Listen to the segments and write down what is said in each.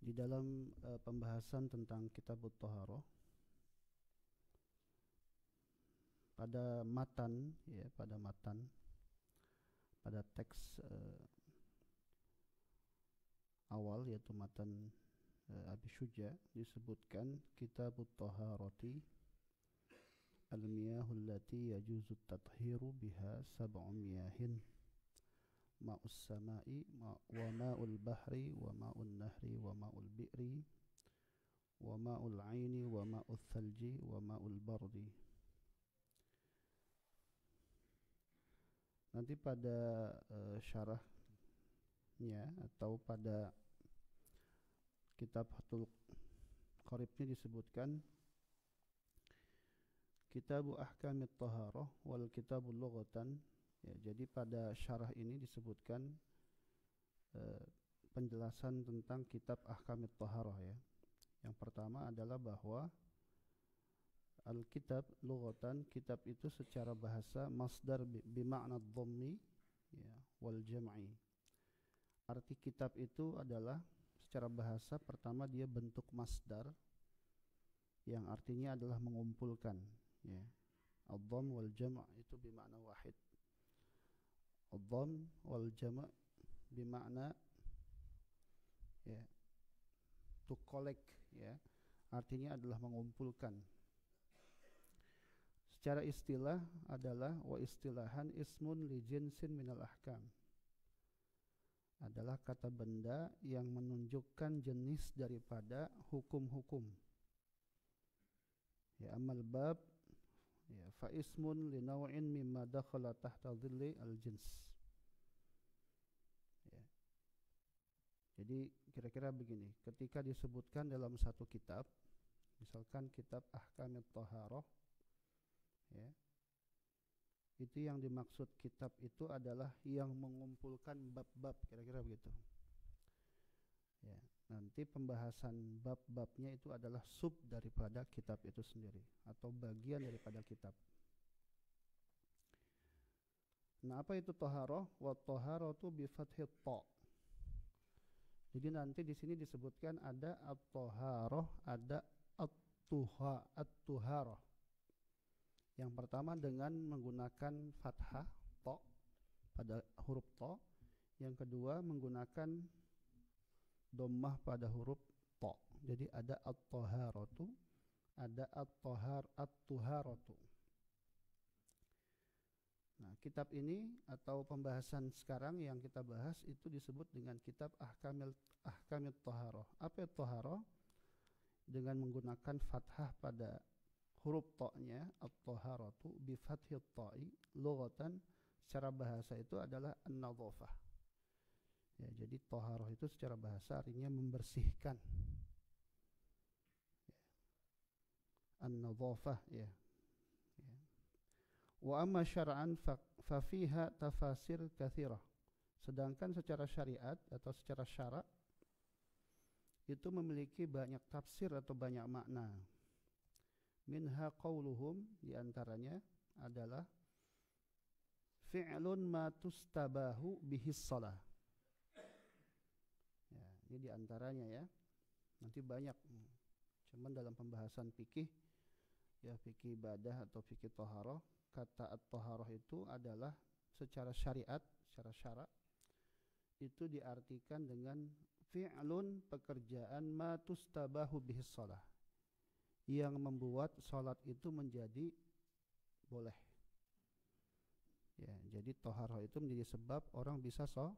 Di dalam pembahasan tentang Kitabut Thaharah pada matan ya, pada teks awal yaitu matan Abi Syuja disebutkan Kitabut Thaharati al-miyahul lati yajuzu at-tathiru biha sab'u miyahin ma'us sama'i wa ma'ul bahri wa ma'ul nahri wa ma'ul bi'ri wa ma'ul aini wa ma'ul thalji wa ma'ul bardi. Nanti pada syarahnya atau pada kitab Fathul Qaribnya disebutkan Kitabu Ahkamit Thaharah wal Kitabul Lughatan. Ya, jadi pada syarah ini disebutkan penjelasan tentang kitab Ahkamit Thaharah ya. Yang pertama adalah bahwa Al-kitab lughatan, kitab itu secara bahasa masdar bima'na dhammi ya, wal jam'i. Arti kitab itu adalah secara bahasa pertama dia bentuk masdar yang artinya adalah mengumpulkan ya. Ad-dhamm wal jam' itu bima'na wahid. Ad-dhamm wal jam' bima'na ya, to collect ya. Artinya adalah mengumpulkan. Secara istilah adalah wa istilahan ismun li jinsin minal ahkam. Adalah kata benda yang menunjukkan jenis daripada hukum-hukum. Ya, amal bab ya, fa ismun li naw'in mimma dakhala tahta dhilli al-jins. Ya. Jadi kira-kira begini, ketika disebutkan dalam satu kitab, misalkan kitab Ahkamit Thaharah ya, itu yang dimaksud kitab itu adalah yang mengumpulkan bab-bab, kira-kira begitu ya. Nanti pembahasan bab-babnya itu adalah sub daripada kitab itu sendiri atau bagian daripada kitab. Nah, apa itu thaharah? Wa thaharatu bi fathit ta. Jadi nanti di sini disebutkan ada at-thaharah, ada at-tuharah. Yang pertama dengan menggunakan fathah ta pada huruf ta, yang kedua menggunakan dhammah pada huruf ta. Jadi ada at-taharatu, ada at-tuharatu. Nah, kitab ini atau pembahasan sekarang yang kita bahas itu disebut dengan kitab Ahkamit Thaharah. Apa itu thaharah? Dengan menggunakan fathah pada huruf ta-nya, at-taharatu bi fathit ta'i, lughatan secara bahasa itu adalah an-nadhafah. Ya, jadi thaharah itu secara bahasa artinya membersihkan. Ya. An-nadhafah ya. Ya. Wa amma syar'an fa fiha tafasir katsirah. Sedangkan secara syariat atau secara syara' itu memiliki banyak tafsir atau banyak makna. Minha qauluhum, diantaranya adalah fi'lun ma tustabahu bihis shalah. Ya, ini diantaranya ya. Nanti banyak. Cuman dalam pembahasan fikih ya, fikih ibadah atau fikih thaharah, kata at-thaharah itu adalah secara syariat, secara syara' itu diartikan dengan fi'lun, pekerjaan ma tustabahu bihis shalah, yang membuat sholat itu menjadi boleh. Ya, jadi thaharah itu menjadi sebab orang bisa sholat.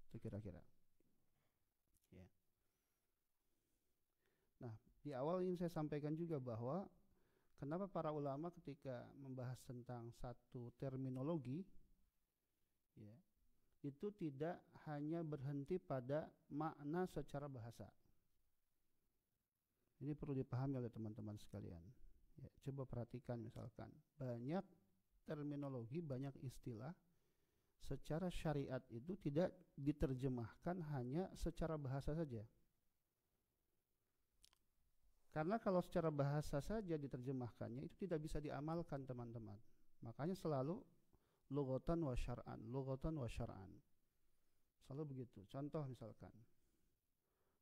Itu kira-kira. Ya. Nah, di awal ini saya sampaikan juga bahwa kenapa para ulama ketika membahas tentang satu terminologi, ya, itu tidak hanya berhenti pada makna secara bahasa. Ini perlu dipahami oleh teman-teman sekalian. Ya, coba perhatikan misalkan banyak terminologi, banyak istilah secara syariat itu tidak diterjemahkan hanya secara bahasa saja. Karena kalau secara bahasa saja diterjemahkannya itu tidak bisa diamalkan teman-teman. Makanya selalu lughatan wa syar'an, lughatan wa syar'an. Selalu begitu. Contoh misalkan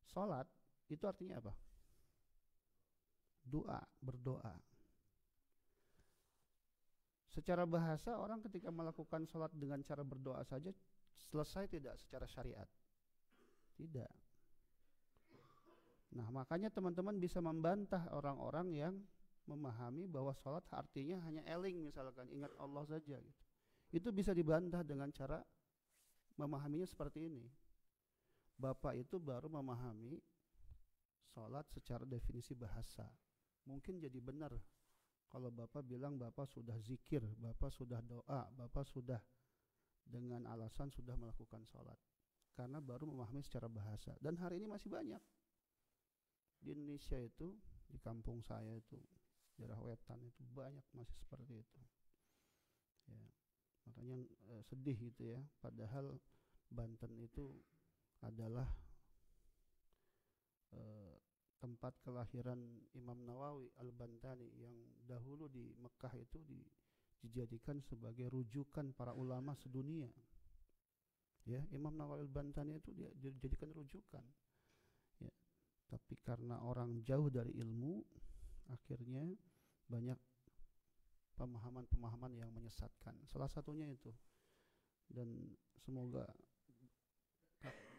Salat itu artinya apa? Doa, berdoa. Secara bahasa orang ketika melakukan salat dengan cara berdoa saja selesai tidak secara syariat? Tidak. Nah, makanya teman-teman bisa membantah orang-orang yang memahami bahwa salat artinya hanya eling, misalkan ingat Allah saja gitu. Itu bisa dibantah dengan cara memahaminya seperti ini. Bapak itu baru memahami salat secara definisi bahasa. Mungkin jadi benar kalau Bapak bilang Bapak sudah zikir, Bapak sudah doa, Bapak sudah dengan alasan sudah melakukan salat. Karena baru memahami secara bahasa. Dan hari ini masih banyak. Di Indonesia itu, di kampung saya itu, daerah Wetan itu banyak masih seperti itu. Ya, makanya sedih gitu ya. Padahal Banten itu adalah tempat kelahiran Imam Nawawi Al-Bantani yang dahulu di Mekah itu dijadikan sebagai rujukan para ulama sedunia. Ya, Imam Nawawi Al-Bantani itu dijadikan rujukan. Ya, tapi karena orang jauh dari ilmu, akhirnya banyak pemahaman-pemahaman yang menyesatkan. Salah satunya itu. Dan semoga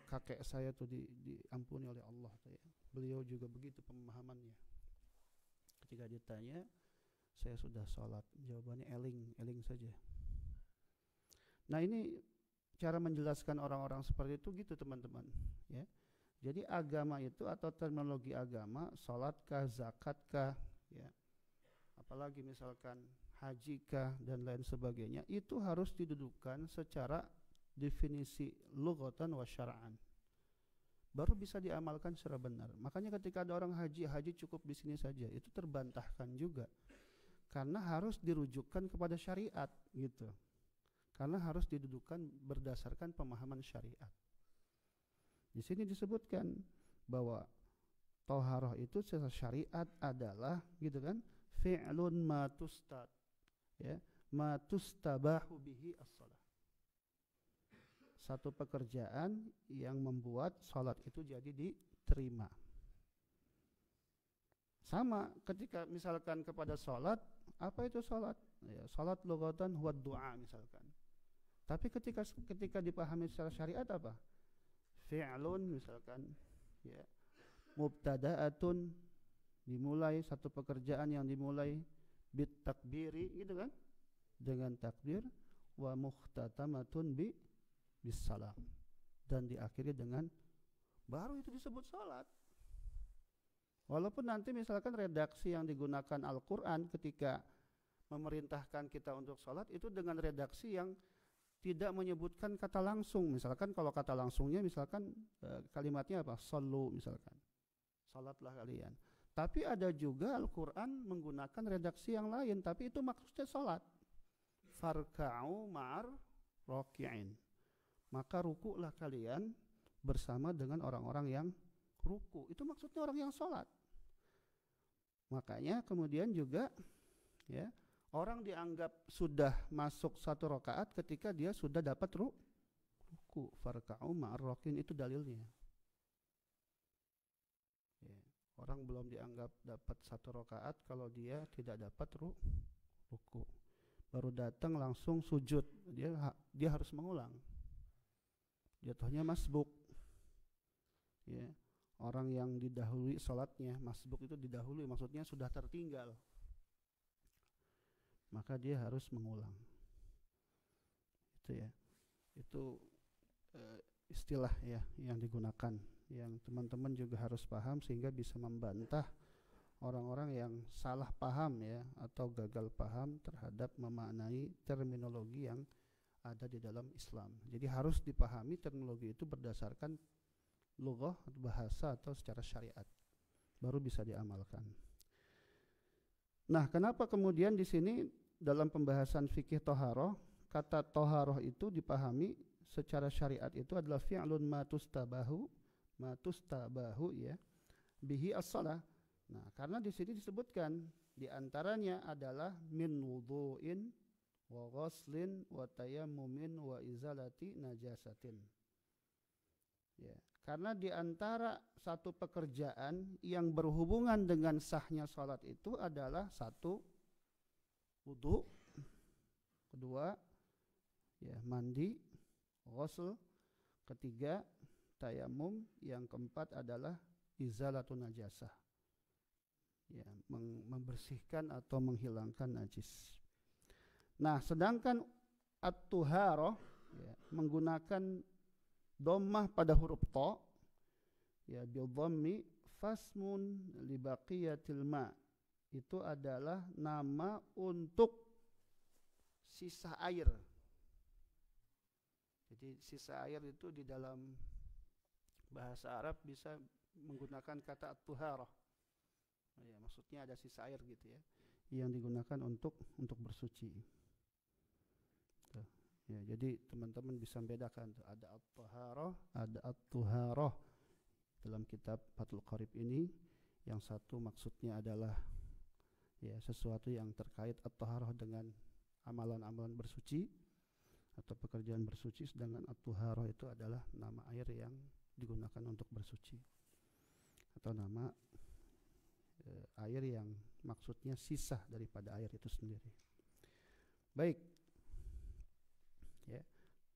kakek saya tuh diampuni oleh Allah tuh ya. Beliau juga begitu pemahamannya. Ketika ditanya, saya sudah sholat, jawabannya eling saja. Nah, ini cara menjelaskan orang-orang seperti itu gitu teman-teman ya. Jadi agama itu atau terminologi agama, sholatkah, zakatkah ya, apalagi misalkan hajikah dan lain sebagainya, itu harus didudukan secara definisi lughatan wa syara'an, baru bisa diamalkan secara benar. Makanya ketika ada orang haji cukup di sini saja, itu terbantahkan juga karena harus dirujukkan kepada syariat gitu. Karena harus didudukan berdasarkan pemahaman syariat. Di sini disebutkan bahwa thaharah itu secara syariat adalah gitu kan, fi'lun ma tustad ya, ma tustabahu bihi as-shalah. Satu pekerjaan yang membuat salat itu jadi diterima. Sama ketika misalkan kepada salat, apa itu salat? Ya, salat lughatan huwa du'a misalkan. Tapi ketika dipahami secara syariat apa? Fi'lun misalkan ya, mubtada'atun, dimulai satu pekerjaan yang dimulai bit takbiri gitu kan, dengan takbir, wa mukhtatamatun bis salam, dan diakhiri dengan, baru itu disebut salat. Walaupun nanti misalkan redaksi yang digunakan Al-Quran ketika memerintahkan kita untuk salat itu dengan redaksi yang tidak menyebutkan kata langsung. Misalkan kalau kata langsungnya misalkan kalimatnya apa? Sallu misalkan. Salatlah kalian. Tapi ada juga Al-Quran menggunakan redaksi yang lain, tapi itu maksudnya salat. Farka'u ma'ar raki'in. Maka rukuklah kalian bersama dengan orang-orang yang ruku. Itu maksudnya orang yang salat. Makanya kemudian juga ya, orang dianggap sudah masuk satu rakaat ketika dia sudah dapat ruku. Farka'u ma'ar raki'in, itu dalilnya. Ya, orang belum dianggap dapat satu rakaat kalau dia tidak dapat ruku. Baru datang langsung sujud, dia harus mengulang. Jatuhnya masbuk. Ya, orang yang didahului salatnya, masbuk itu didahului, maksudnya sudah tertinggal. Maka dia harus mengulang. Itu ya. Itu istilah ya yang digunakan, yang teman-teman juga harus paham sehingga bisa membantah orang-orang yang salah paham ya, atau gagal paham terhadap memaknai terminologi yang ada di dalam Islam. Jadi harus dipahami terminologi itu berdasarkan lughah, bahasa, atau secara syariat, baru bisa diamalkan. Nah, kenapa kemudian di sini dalam pembahasan fikih thaharah, kata thaharah itu dipahami secara syariat itu adalah fi'lun ma tustabahu ya, bihi as-shalah. Nah, karena di sini disebutkan di antaranya adalah min wudhu'in wa ghuslin wa tayammumin wa izalati najasatin. Ya, Karena di antara satu pekerjaan yang berhubungan dengan sahnya sholat itu adalah satu, wudu, kedua, ya, mandi, ghusl, ketiga, tayamum, yang keempat adalah izalatun najasah, ya, membersihkan atau menghilangkan najis. Nah, sedangkan at-tuharah, ya, menggunakan dhammah pada huruf ta, ya, bil dhammi fasmun li baqiyatil ma, itu adalah nama untuk sisa air. Jadi sisa air itu di dalam bahasa Arab bisa menggunakan kata at-tuharah. Ya, maksudnya ada sisa air gitu ya, yang digunakan untuk bersuci. Tuh. Ya, jadi teman-teman bisa membedakan tuh, ada at-taharah, ada at-tuharah dalam kitab Fathul Qarib ini. Yang satu maksudnya adalah, ya, sesuatu yang terkait at-taharah dengan amalan-amalan bersuci atau pekerjaan bersuci, sedangkan at-tuharah itu adalah nama air yang digunakan untuk bersuci atau nama air yang maksudnya sisa daripada air itu sendiri. Baik. Ya,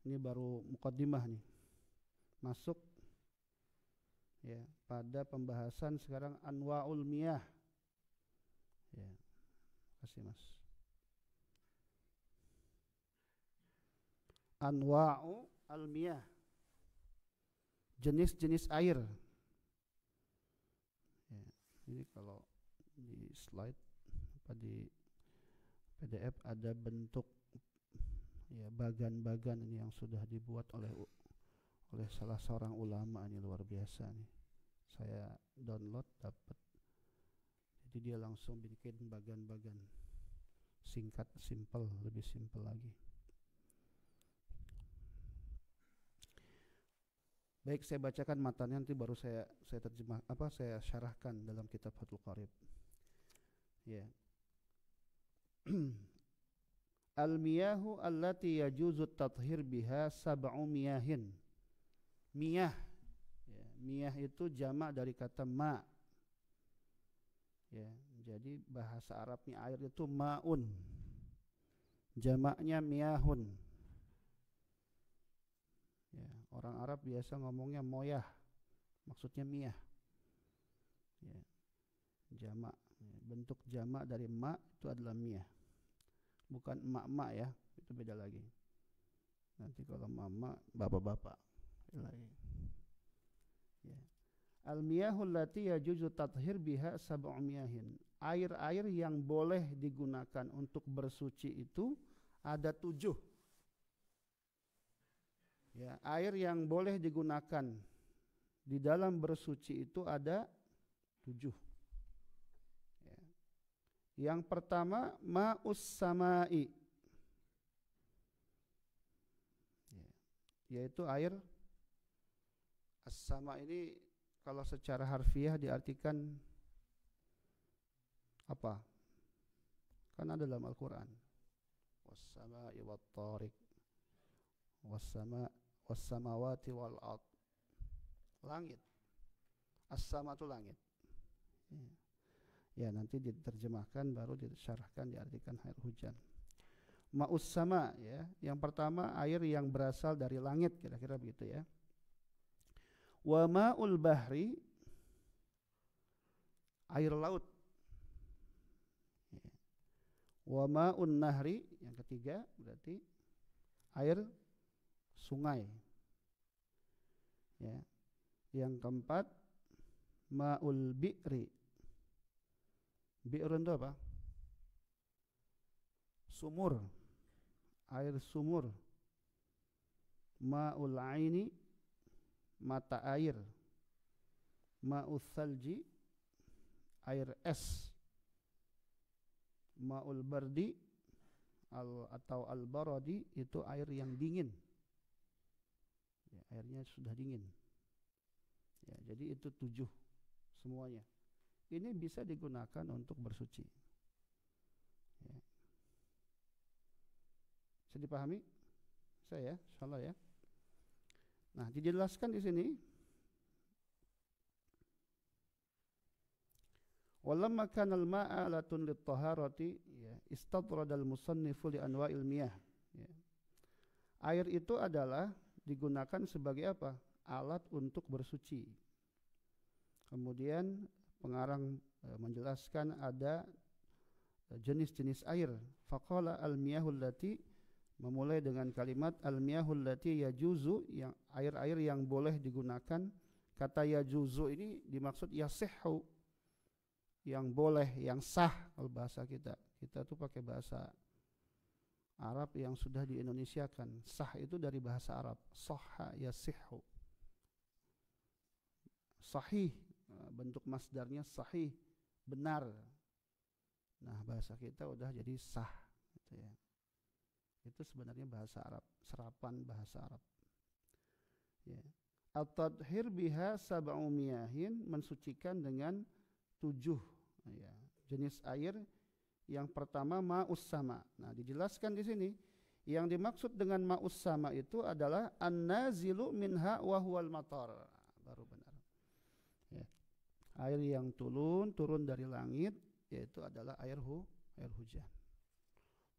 ini baru mukaddimah nih. Masuk, ya, pada pembahasan sekarang anwa'ul miyah. Ya. Kasih Mas. Anwa'u al-miyah. Jenis-jenis air. Ya, ini kalau di slide apa di PDF ada bentuk, ya, bagan-bagan ini yang sudah dibuat oleh salah seorang ulama, ini luar biasa nih. Saya download dapat. Jadi dia langsung bikin bagan-bagan singkat, simple, lebih simple lagi. Baik, saya bacakan matanya, nanti baru saya terjemah saya syarahkan dalam kitab Fathul Qarib. Ya. Al-miyahu allati yajuzu at-tathhir biha sab'u miyahin. Miyah, ya, miyah itu jamak dari kata ma. Ya, jadi bahasa Arabnya air itu maun. Jamaknya miyahun. Ya, orang Arab biasa ngomongnya moyah, maksudnya miyah. Ya, jamak, ya, bentuk jamak dari ma itu adalah miyah. Bukan emak-emak ya, itu beda lagi. Nanti kalau mama, bapak-bapak lagi. Ya. Al-miyahul lati yajuzu tathhir biha sab'u miyahin. Air-air yang boleh digunakan untuk bersuci itu ada 7. Ya, air yang boleh digunakan di dalam bersuci itu ada 7. Ya. Yang pertama ma'us samai, ya, yaitu air as-sama. Ini kalau secara harfiah diartikan apa? Kan ada dalam Al-Quran, was-samai wat-tariq, was-samawati wal-ard, langit. As-sama itu langit. Ya, nanti diterjemahkan baru disyarahkan, diartikan air hujan. Ma'us sama, ya, yang pertama air yang berasal dari langit, kira-kira begitu ya. Wa ma'ul bahri, air laut. Wa ma'un nahri, yang ketiga berarti air sungai. Ya. Yang keempat ma'ul bi'ri. Bi'r itu apa? Sumur, air sumur. Ma'ul aini, mata air. Ma'ul thalji, air es. Ma'ul bardi atau al-baradi, itu air yang dingin. Ya, airnya sudah dingin. Ya, jadi itu 7 semuanya. Ini bisa digunakan untuk bersuci. Ya. Bisa dipahami? Saya, insyaallah ya. Nah, dijelaskan di sini, Walamma kana al-ma'a alatun lit-taharati ya istadrada al-musannifu li anwa'il miyah ya. Air itu adalah digunakan sebagai apa? Alat untuk bersuci. Kemudian pengarang menjelaskan ada jenis-jenis air. Faqala al-miyahul lati, memulai dengan kalimat al-miyahul lati yajuzu, yang air-air yang boleh digunakan. Kata yajuzu ini dimaksud yasihhu, yang boleh, yang sah. Kalau bahasa kita tuh pakai bahasa Arab yang sudah di-Indonesiakan. Sah itu dari bahasa Arab, sahha yasihhu, sahih, bentuk masdarnya sahih, benar. Nah bahasa kita udah jadi sah gitu ya. Itu sebenarnya bahasa Arab, serapan bahasa Arab ya. At-tadhir biha sab'u miyahin, mensucikan dengan 7 ya, jenis air. Yang pertama ma'us sama. Nah, dijelaskan di sini yang dimaksud dengan ma'us sama itu adalah an-nazilu minha wa huwal matar. Baru benar. Ya. Air yang turun dari langit, yaitu adalah air hujan.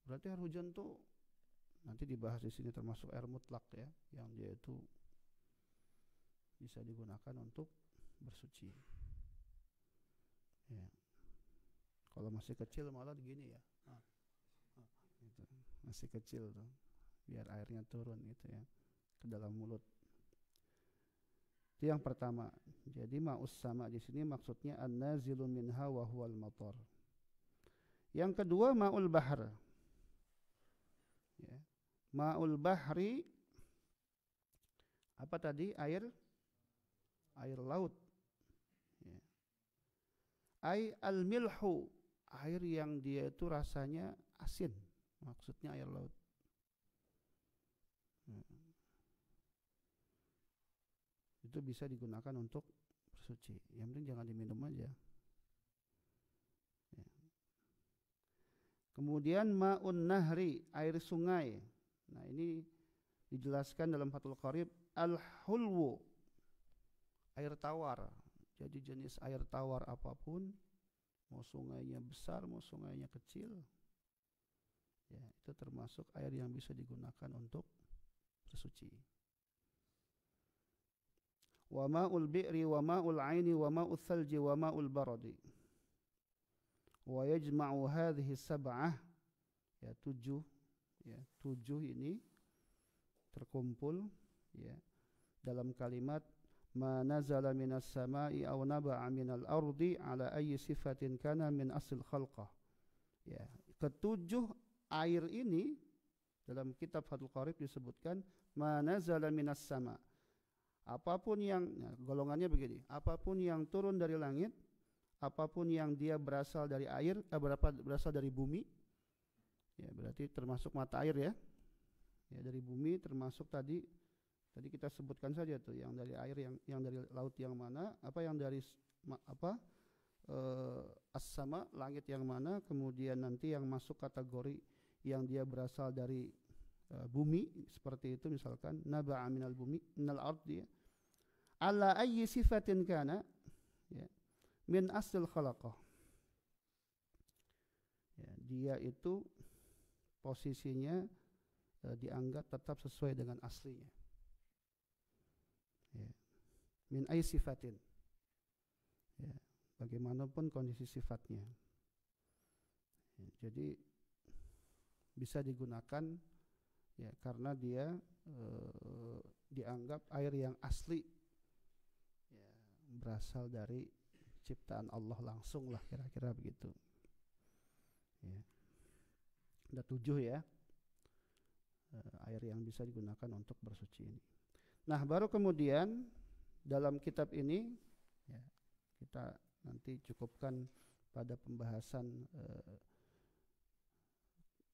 Berarti air hujan tuh nanti dibahas di sini termasuk air mutlak ya, yang dia itu bisa digunakan untuk bersuci. Ya. Kalau masih kecil malah gini ya, gitu. Masih kecil tuh, biar airnya turun gitu ya ke dalam mulut. Itu yang pertama. Jadi ma'us sama di sini maksudnya an-nazilu minha wa huwal matar. Yang kedua ma'ul bahr. Ya. Ma'ul bahri apa tadi? Air laut. Ya. Ai al-milhu, air yang dia itu rasanya asin, maksudnya air laut. Itu bisa digunakan untuk bersuci. Yang penting jangan diminum aja. Ya. Kemudian ma'un nahri, air sungai. Nah ini dijelaskan dalam Fathul Qarib, al-hulwu, air tawar. Jadi jenis air tawar apapun, mau sungainya besar, mau sungainya kecil, ya itu termasuk air yang bisa digunakan untuk bersuci. Wa ma'ul bi'ri wa ma'ul aini wa ma'ul thalji wa ma'ul baradi. Wa yajma'u hadhihi sab'ah, ya 7 ini terkumpul ya dalam kalimat ma nazala minas sama'i aw naba'a minal ardi ala ayyi sifatin kana min asl khalqah. Ya, ketujuh air ini dalam kitab Fathul Qarib disebutkan ma nazala minas sama. Apapun yang golongannya begini, apapun yang turun dari langit, apapun yang dia berasal dari air, berasal dari bumi. Ya, berarti termasuk mata air ya. Ya, dari bumi termasuk tadi kita sebutkan saja tuh yang dari air, yang dari laut yang mana, apa yang dari as-sama, langit yang mana, kemudian nanti yang masuk kategori yang dia berasal dari bumi, seperti itu misalkan naba'a minal bumi minal ardi ya. Ala ayyi sifatin kana ya min asl khalaqah. Ya, dia itu posisinya dianggap tetap sesuai dengan aslinya. Ya. Min ay sifatin ya, bagaimanapun kondisi sifatnya ya, jadi bisa digunakan ya karena dia dianggap air yang asli ya, berasal dari ciptaan Allah langsung lah, kira-kira begitu ya. Ada 7 ya air yang bisa digunakan untuk bersuci ini. Nah, baru kemudian dalam kitab ini ya, kita nanti cukupkan pada pembahasan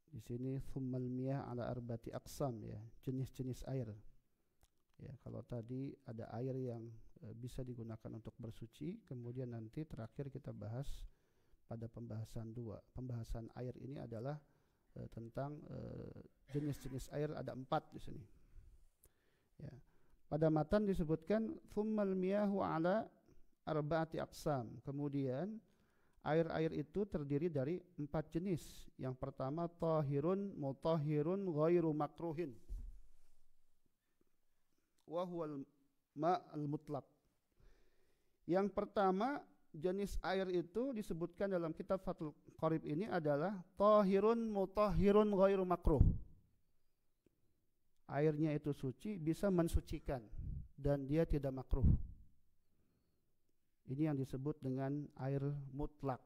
di sini thummal miyah ala arbati aqsam ya, jenis-jenis air. Ya, kalau tadi ada air yang bisa digunakan untuk bersuci, kemudian nanti terakhir kita bahas pada pembahasan 2. Pembahasan air ini adalah tentang jenis-jenis air, ada 4 di sini. Ya. Pada matan disebutkan thummal miyahu ala arba'ati aqsam. Kemudian air-air itu terdiri dari 4 jenis. Yang pertama tahirun mutahhirun ghairu makruhin. Wa huwal ma'al mutlaq. Yang pertama jenis air itu disebutkan dalam kitab Fathul Qorib ini adalah tahirun mutahhirun ghairu makruh. Airnya itu suci, bisa mensucikan dan dia tidak makruh. Ini yang disebut dengan air mutlak.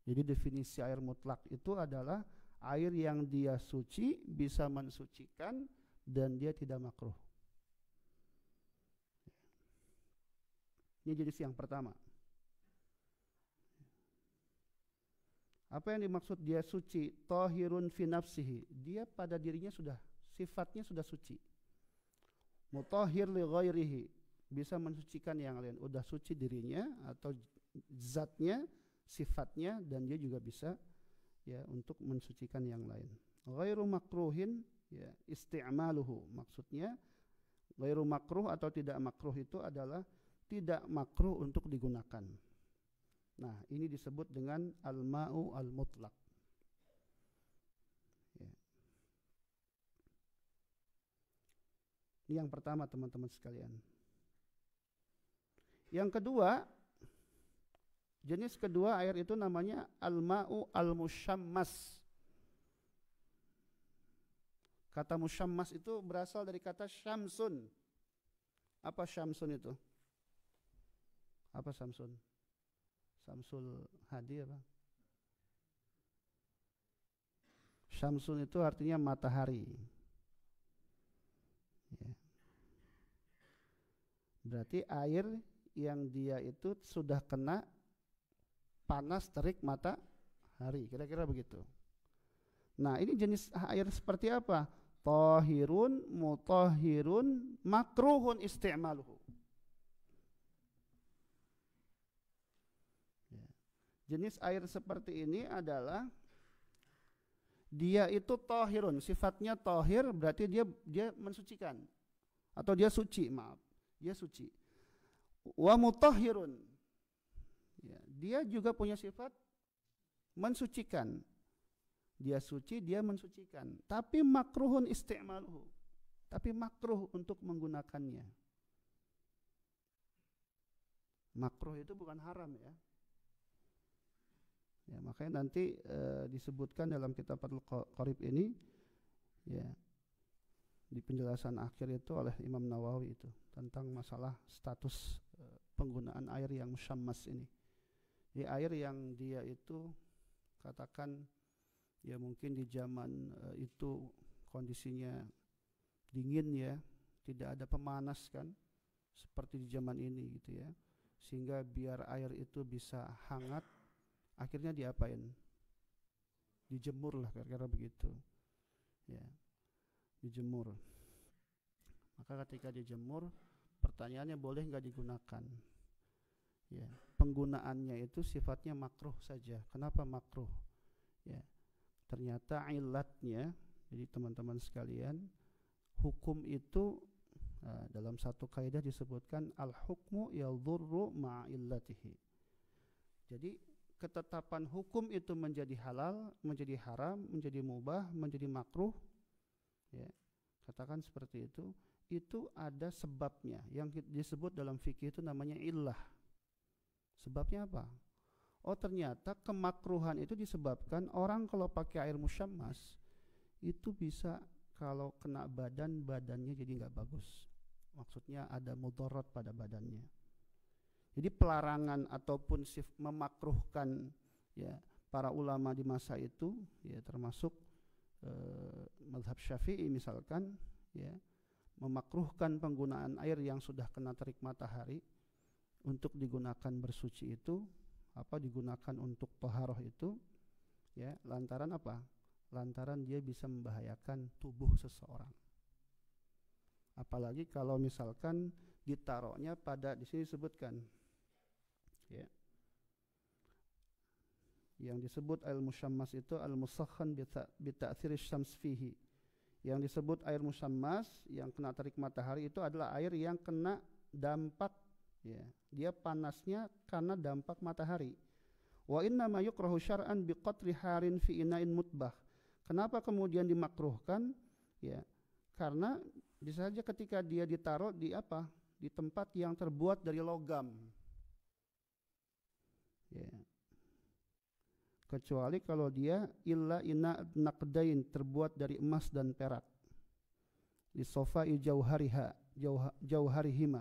Jadi definisi air mutlak itu adalah air yang dia suci, bisa mensucikan dan dia tidak makruh. Ini jenis yang pertama. Apa yang dimaksud dia suci? Tahirun fi nafsihi. Dia pada dirinya sudah, sifatnya sudah suci. Mutahhir li ghairihi. Bisa mensucikan yang lain. Udah suci dirinya atau zatnya, sifatnya, dan dia juga bisa ya untuk mensucikan yang lain. Ghairu makruhin ya isti'maluhu. Maksudnya ghairu makruh atau tidak makruh itu adalah tidak makruh untuk digunakan. Nah, ini disebut dengan al-ma'u al-mutlaq. Ya. Ini yang pertama teman-teman sekalian. Yang kedua, jenis kedua air itu namanya al-ma'u al-musyammas. Kata musyammas itu berasal dari kata syamsun. Apa syamsun itu? Apa Samsun? Samsul Hadi apa? Syamsun itu artinya matahari. Ya. Berarti air yang dia itu sudah kena panas terik matahari. Kira-kira begitu. Nah, ini jenis air seperti apa? Tahirun, mutahhirun, makruhun isti'maluhu. Jenis air seperti ini adalah dia itu tahirun, sifatnya tahir berarti dia mensucikan atau dia suci, maaf. Dia suci. Wa mutahhirun. Ya, dia juga punya sifat mensucikan. Dia suci, dia mensucikan. Tapi makruhun isti'maluhu. Tapi makruh untuk menggunakannya. Makruh itu bukan haram ya. Ya, makanya nanti disebutkan dalam kitab Fathul Qorib ini ya di penjelasan akhir itu oleh Imam Nawawi itu tentang masalah status penggunaan air yang musyammas ini. Di air yang dia itu katakan ya mungkin di zaman itu kondisinya dingin ya, tidak ada pemanas kan seperti di zaman ini gitu ya. Sehingga biar air itu bisa hangat, akhirnya diapain? Dijemur lah kira-kira begitu. Ya. Dijemur. Maka ketika dijemur, pertanyaannya boleh nggak digunakan? Ya. Penggunaannya itu sifatnya makruh saja. Kenapa makruh? Ya. Ternyata ilatnya, jadi teman-teman sekalian, hukum itu dalam satu kaidah disebutkan al-hukmu yadhurru ma'illatihi. Jadi ketetapan hukum itu menjadi halal, menjadi haram, menjadi mubah, menjadi makruh, ya, katakan seperti itu ada sebabnya. Yang disebut dalam fikih itu namanya illah. Sebabnya apa? Oh ternyata kemakruhan itu disebabkan orang kalau pakai air musyammas itu bisa kalau kena badannya jadi nggak bagus. Maksudnya ada mudarat pada badannya. Jadi pelarangan ataupun memakruhkan ya para ulama di masa itu ya termasuk mazhab Syafi'i misalkan ya memakruhkan penggunaan air yang sudah kena terik matahari untuk digunakan bersuci itu digunakan untuk taharah itu ya lantaran apa? Lantaran dia bisa membahayakan tubuh seseorang. Apalagi kalau misalkan ditaruhnya pada di sini disebutkan ya. Yang disebut air musyammas itu al-musakhan bi ta'thir syams fihi. Yang disebut air musyammas yang kena terik matahari itu adalah air yang kena dampak ya. Dia panasnya karena dampak matahari. Wa inna ma yukrahu syar'an biqatri harin fi ina'in mutbah. Kenapa kemudian dimakruhkan? Ya, karena bisa saja ketika dia ditaruh di apa? Di tempat yang terbuat dari logam. Ya. Kecuali kalau dia illa ina naqdain, terbuat dari emas dan perak. Di sofai jauharihima.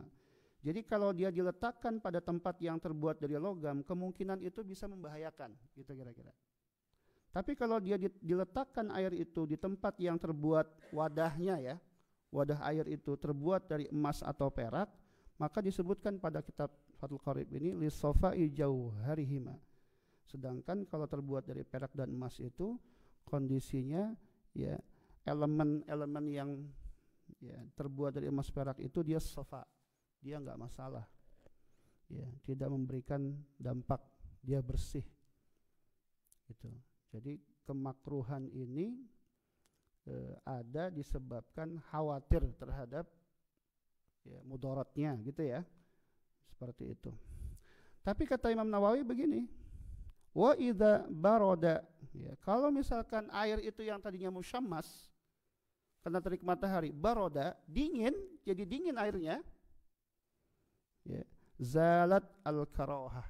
Jadi kalau dia diletakkan pada tempat yang terbuat dari logam, kemungkinan itu bisa membahayakan, gitu kira-kira. Tapi kalau dia diletakkan air itu di tempat yang terbuat wadahnya ya, wadah air itu terbuat dari emas atau perak, maka disebutkan pada kitab Fathul Qarib ini li sofai jauharihima. Sedangkan kalau terbuat dari perak dan emas itu kondisinya ya elemen-elemen yang ya terbuat dari emas perak itu dia sofa, dia nggak masalah, ya tidak memberikan dampak, dia bersih, gitu. Jadi kemakruhan ini ada disebabkan khawatir terhadap ya, mudaratnya, gitu ya, seperti itu. Tapi kata Imam Nawawi begini, wa idza baroda, ya, kalau misalkan air itu yang tadinya musyammas karena terik matahari, baroda, dingin, jadi dingin airnya, ya, zalat al karohah,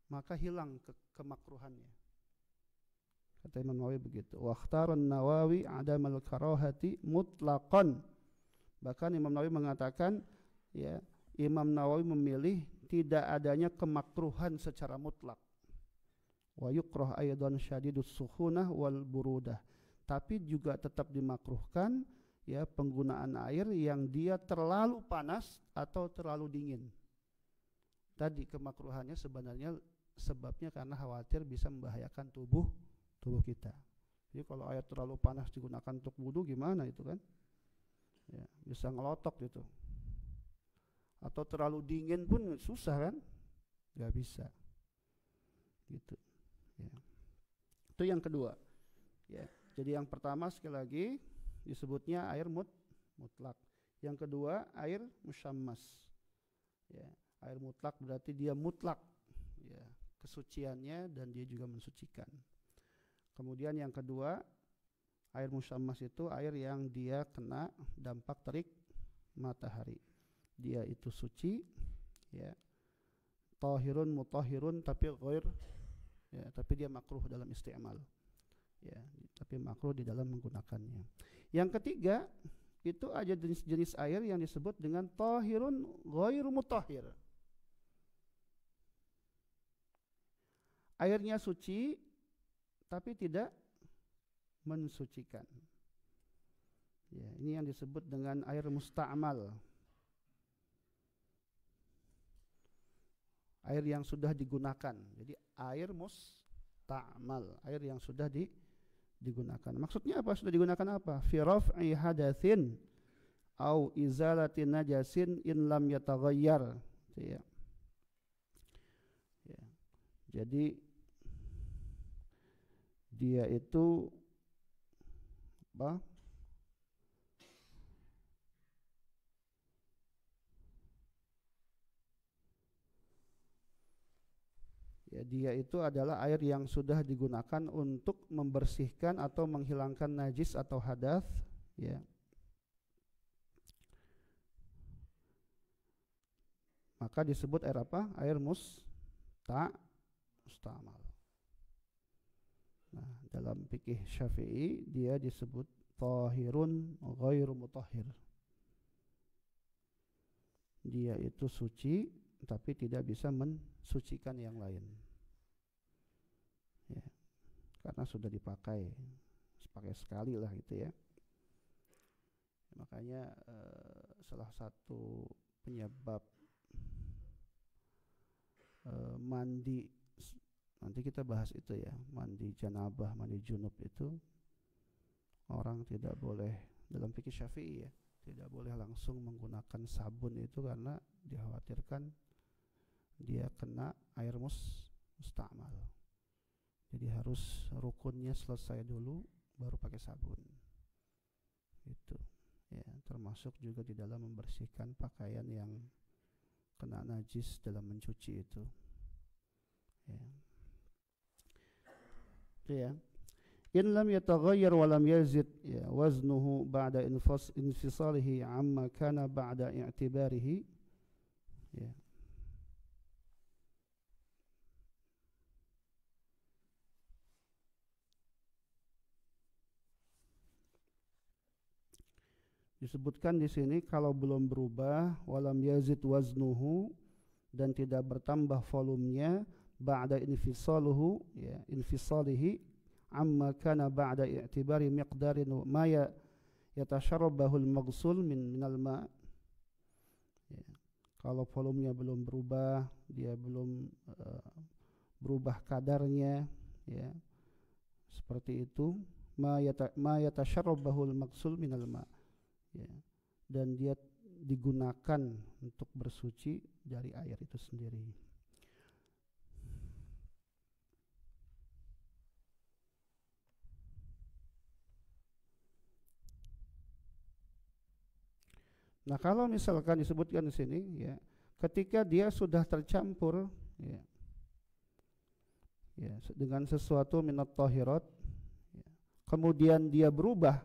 maka hilang kemakruhannya. Kata Imam Nawawi begitu. Wa ikhtaran Nawawi adamal karohati mutlaqan. Bahkan Imam Nawawi mengatakan, ya, Imam Nawawi memilih tidak adanya kemakruhan secara mutlak. Wa yukrah aidan syadidus sukhunah wal burudah. Tapi juga tetap dimakruhkan ya penggunaan air yang dia terlalu panas atau terlalu dingin. Tadi kemakruhannya sebenarnya sebabnya karena khawatir bisa membahayakan tubuh kita. Jadi kalau air terlalu panas digunakan untuk wudu gimana itu kan? Ya, bisa ngelotok gitu. Atau terlalu dingin pun susah kan? Gak bisa. Gitu. Ya. Itu yang kedua. Ya. Jadi yang pertama sekali lagi disebutnya air mutlak. Yang kedua air musyammas. Ya, air mutlak berarti dia mutlak ya, kesuciannya dan dia juga mensucikan. Kemudian yang kedua, air musyammas itu air yang dia kena dampak terik matahari. Dia itu suci ya. Tahirun mutahhirun tapi ghair ya, tapi dia makruh dalam isti'mal. Ya, tapi makruh di dalam menggunakannya. Yang ketiga, itu ada jenis-jenis air yang disebut dengan tahirun ghairu mutahhir. Airnya suci tapi tidak mensucikan. Ya, ini yang disebut dengan air musta'mal. Air yang sudah digunakan. Jadi air musta'mal, air yang sudah digunakan. Maksudnya apa? Sudah digunakan apa? Fi raf'i hadatsin au izalati najasin in lam yataghayyar. Ya. Ya. Jadi dia itu apa? Ya, dia itu adalah air yang sudah digunakan untuk membersihkan atau menghilangkan najis atau hadas, ya. Maka disebut air apa? Air musta'mal. Nah, dalam fikih Syafi'i dia disebut tahirun ghairu mutahhir. Dia itu suci tapi tidak bisa mensucikan yang lain. Ya, karena sudah dipakai sekali lah gitu ya. Makanya salah satu penyebab mandi, nanti kita bahas itu ya, mandi janabah, mandi junub itu orang tidak boleh dalam fikih Syafi'i ya, tidak boleh langsung menggunakan sabun itu karena dikhawatirkan dia kena air musta'mal. Jadi harus rukunnya selesai dulu baru pakai sabun. Itu ya, termasuk juga di dalam membersihkan pakaian yang kena najis dalam mencuci itu. Ya. Ya. In lam yataghayyar wa lam yazid ya waznuhu ba'da infisalihi amma kana ba'da i'tibarihi ya. Disebutkan di sini kalau belum berubah walam yazid waznuhu dan tidak bertambah volumenya ba'da infisalihi ya infisalihi amma kana ba'da i'tibari miqdarin ma yatasharrabahu al-maghsul minal ma ya. Kalau volumenya belum berubah, dia belum berubah kadarnya ya. Seperti itu ma yatasharrabahu al-maghsul minal ma ya. Dan dia digunakan untuk bersuci dari air itu sendiri. Nah, kalau misalkan disebutkan di sini ya, ketika dia sudah tercampur ya, ya dengan sesuatu minat tahirat ya, kemudian dia berubah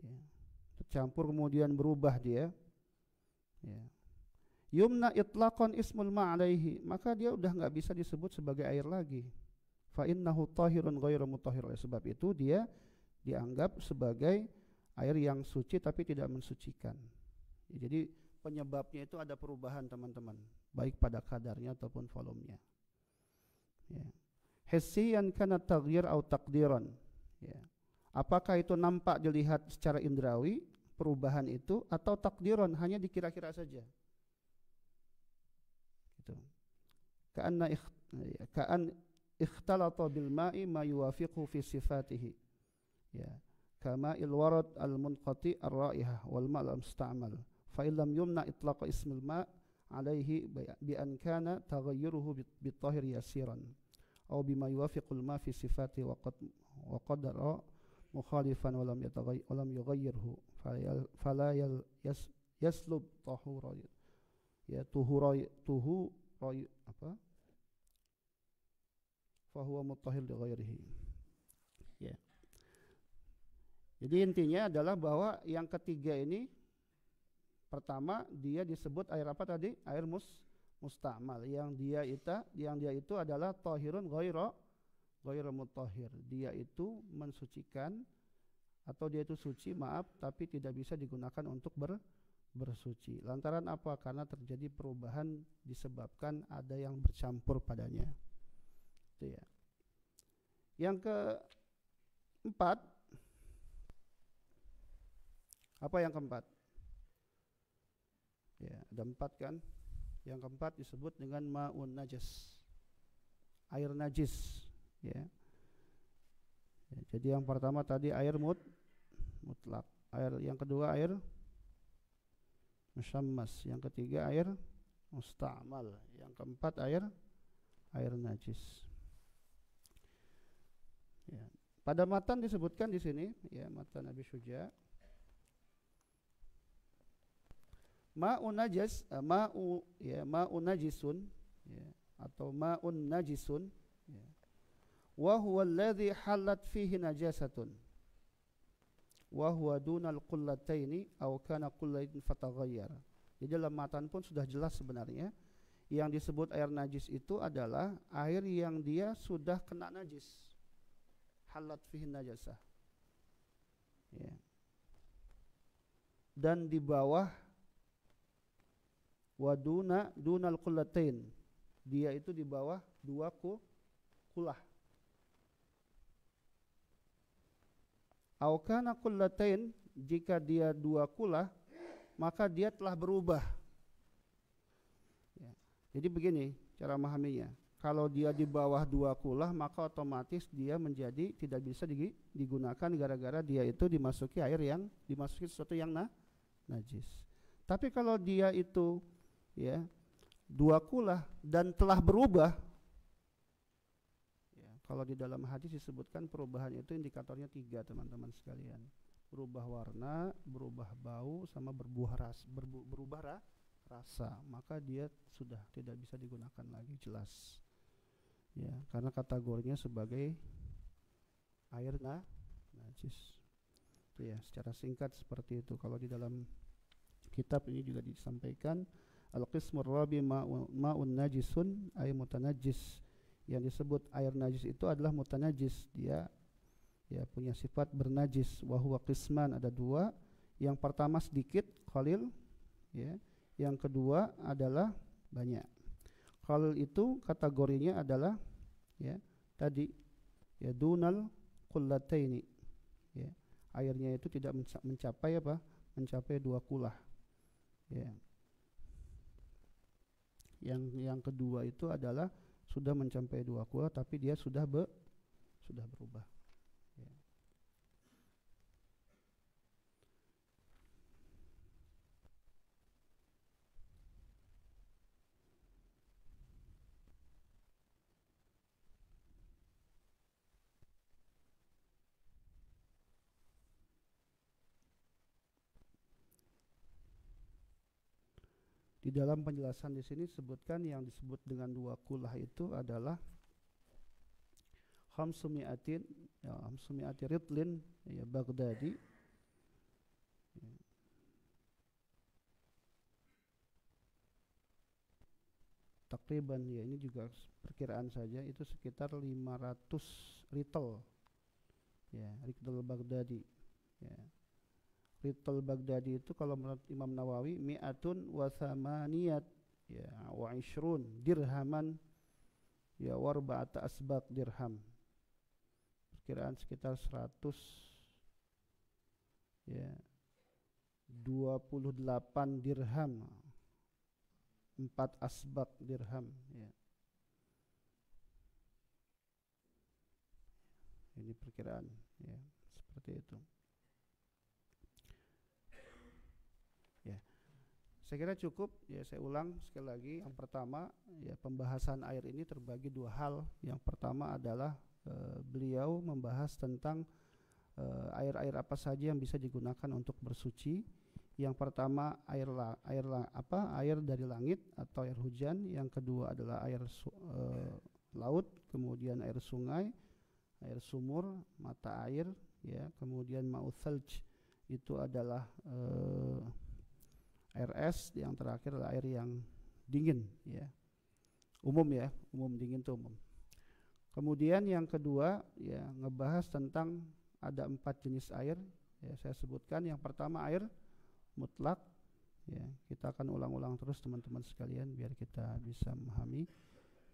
ya, tercampur kemudian berubah dia ya. Yumna itlaqan ismul ma'alaihi, maka dia udah nggak bisa disebut sebagai air lagi. Fa innahu tahirun ghairu mutahhir, sebab itu dia dianggap sebagai air yang suci tapi tidak mensucikan. Ya, jadi penyebabnya itu ada perubahan teman-teman, baik pada kadarnya ataupun volumenya. Ya. Hissiyan kana taghyir atau takdiran. Ya. Apakah itu nampak dilihat secara indrawi perubahan itu atau takdiran hanya dikira-kira saja. Gitu. Ka'an ikhtalata bil ma'i ma yuwafiqu fi sifatihi. Ya. Kama ilwarad al-munqati ar-raihah wal ma' al-musta'mal fa illam yumna itlaq ismil ma' alaihi bi an kana taghayyuruhu bit-tahir yasiran aw bima yuwafiqul ma fi sifati wa qadara mukhalifan wa lam yughayyirhu fala yaslub tahura ya tuhu apa fa huwa mutahhir li ghairihi ya. Jadi intinya adalah bahwa yang ketiga ini, pertama dia disebut air apa tadi? Air musta'mal. Yang dia itu adalah tahirun ghairu mutahhir. Dia itu mensucikan atau dia itu suci, maaf, tapi tidak bisa digunakan untuk bersuci. Lantaran apa? Karena terjadi perubahan disebabkan ada yang bercampur padanya. Itu ya. Yang keempat, apa yang keempat? Ya, ada 4 kan? Yang keempat disebut dengan ma'un najas. Air najis, ya. Ya, jadi yang pertama tadi air mutlak. Yang kedua air musyammas, yang ketiga air musta'mal, yang keempat air najis. Ya. Pada matan disebutkan di sini, ya, matan Abi Syuja. Ma'un najas, ma'un najisun ya, atau ma'un najisun ya. Wa huwa alladhi halat fihi najasatun wa huwa dunal qullataini aw kana qullatin fataghayyar. Di dalam matan pun sudah jelas sebenarnya yang disebut air najis itu adalah air yang dia sudah kena najis. Halat fihi najasah ya. Dan di bawah dunal qullatain, dia itu di bawah 2 kulah. Au kana qullatain, jika dia 2 kulah maka dia telah berubah ya. Jadi begini cara memahaminya, kalau dia di bawah 2 kulah maka otomatis dia menjadi tidak bisa digunakan gara-gara dia itu dimasuki sesuatu yang najis. Tapi kalau dia itu ya 2 kulah dan telah berubah ya, kalau di dalam hadis disebutkan perubahan itu indikatornya 3 teman-teman sekalian, berubah warna, berubah bau, sama berubah rasa, maka dia sudah tidak bisa digunakan lagi, jelas Ya, karena kategorinya sebagai air najis. Itu ya, secara singkat seperti itu. Kalau di dalam kitab ini juga disampaikan al-qismur rabi ma'un najisun ay mutanajjis. Yang disebut air najis itu adalah mutanajjis, dia ya punya sifat bernajis. Wa huwa qisman, ada dua. Yang pertama sedikit, qalil, ya. Yang kedua adalah banyak. Qalil itu kategorinya adalah ya tadi ya dunal qullataini, ya. Airnya itu tidak mencapai apa? Mencapai 2 kulah. Ya. Yang kedua itu adalah sudah mencapai 2 kulah tapi dia sudah berubah. Ya. Di dalam penjelasan di sini sebutkan yang disebut dengan 2 kulah itu adalah khamsumi'atin, ya, khamsumi'ati ritlin, ya, Baghdadi, ya. Takriban, ya ini juga perkiraan saja, itu sekitar 500 ritel, ya, ritel Baghdadi, ya. Ritel Baghdadi itu kalau menurut Imam Nawawi mi'atun wa thamaniyat, ya, wa ishrun dirhaman, ya, warba'ata asbaq dirham. Perkiraan sekitar 100, ya, 28 dirham, 4 asbaq dirham, ya. Ini perkiraan, ya, seperti itu. Ya. Saya kira cukup, ya, saya ulang sekali lagi. Yang pertama, ya, pembahasan air ini terbagi 2 hal. Yang pertama adalah beliau membahas tentang air-air apa saja yang bisa digunakan untuk bersuci. Yang pertama air dari langit atau air hujan. Yang kedua adalah air laut, kemudian air sungai, air sumur, mata air, ya, kemudian ma'u thalj itu adalah air es, yang terakhir adalah air yang dingin, ya. Umum, ya, umum, dingin itu umum. Kemudian yang kedua, ya, ngebahas tentang ada 4 jenis air, ya, saya sebutkan. Yang pertama air mutlak, ya, kita akan ulang-ulang terus teman-teman sekalian biar kita bisa memahami.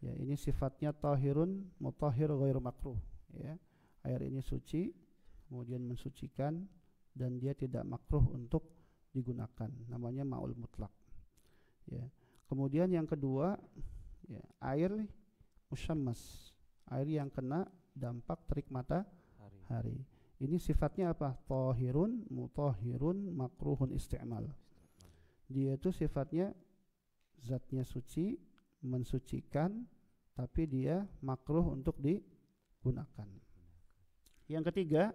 Ya, ini sifatnya tahirun mutahhir ghairu makruh, ya. Air ini suci, kemudian mensucikan, dan dia tidak makruh untuk digunakan, namanya ma'ul mutlak, ya. Kemudian yang kedua, ya, air musyammas, air yang kena dampak terik matahari. Ini sifatnya apa? Tahirun mutahhirun makruhun isti'mal. Dia itu sifatnya zatnya suci, mensucikan, tapi dia makruh untuk digunakan. Yang ketiga,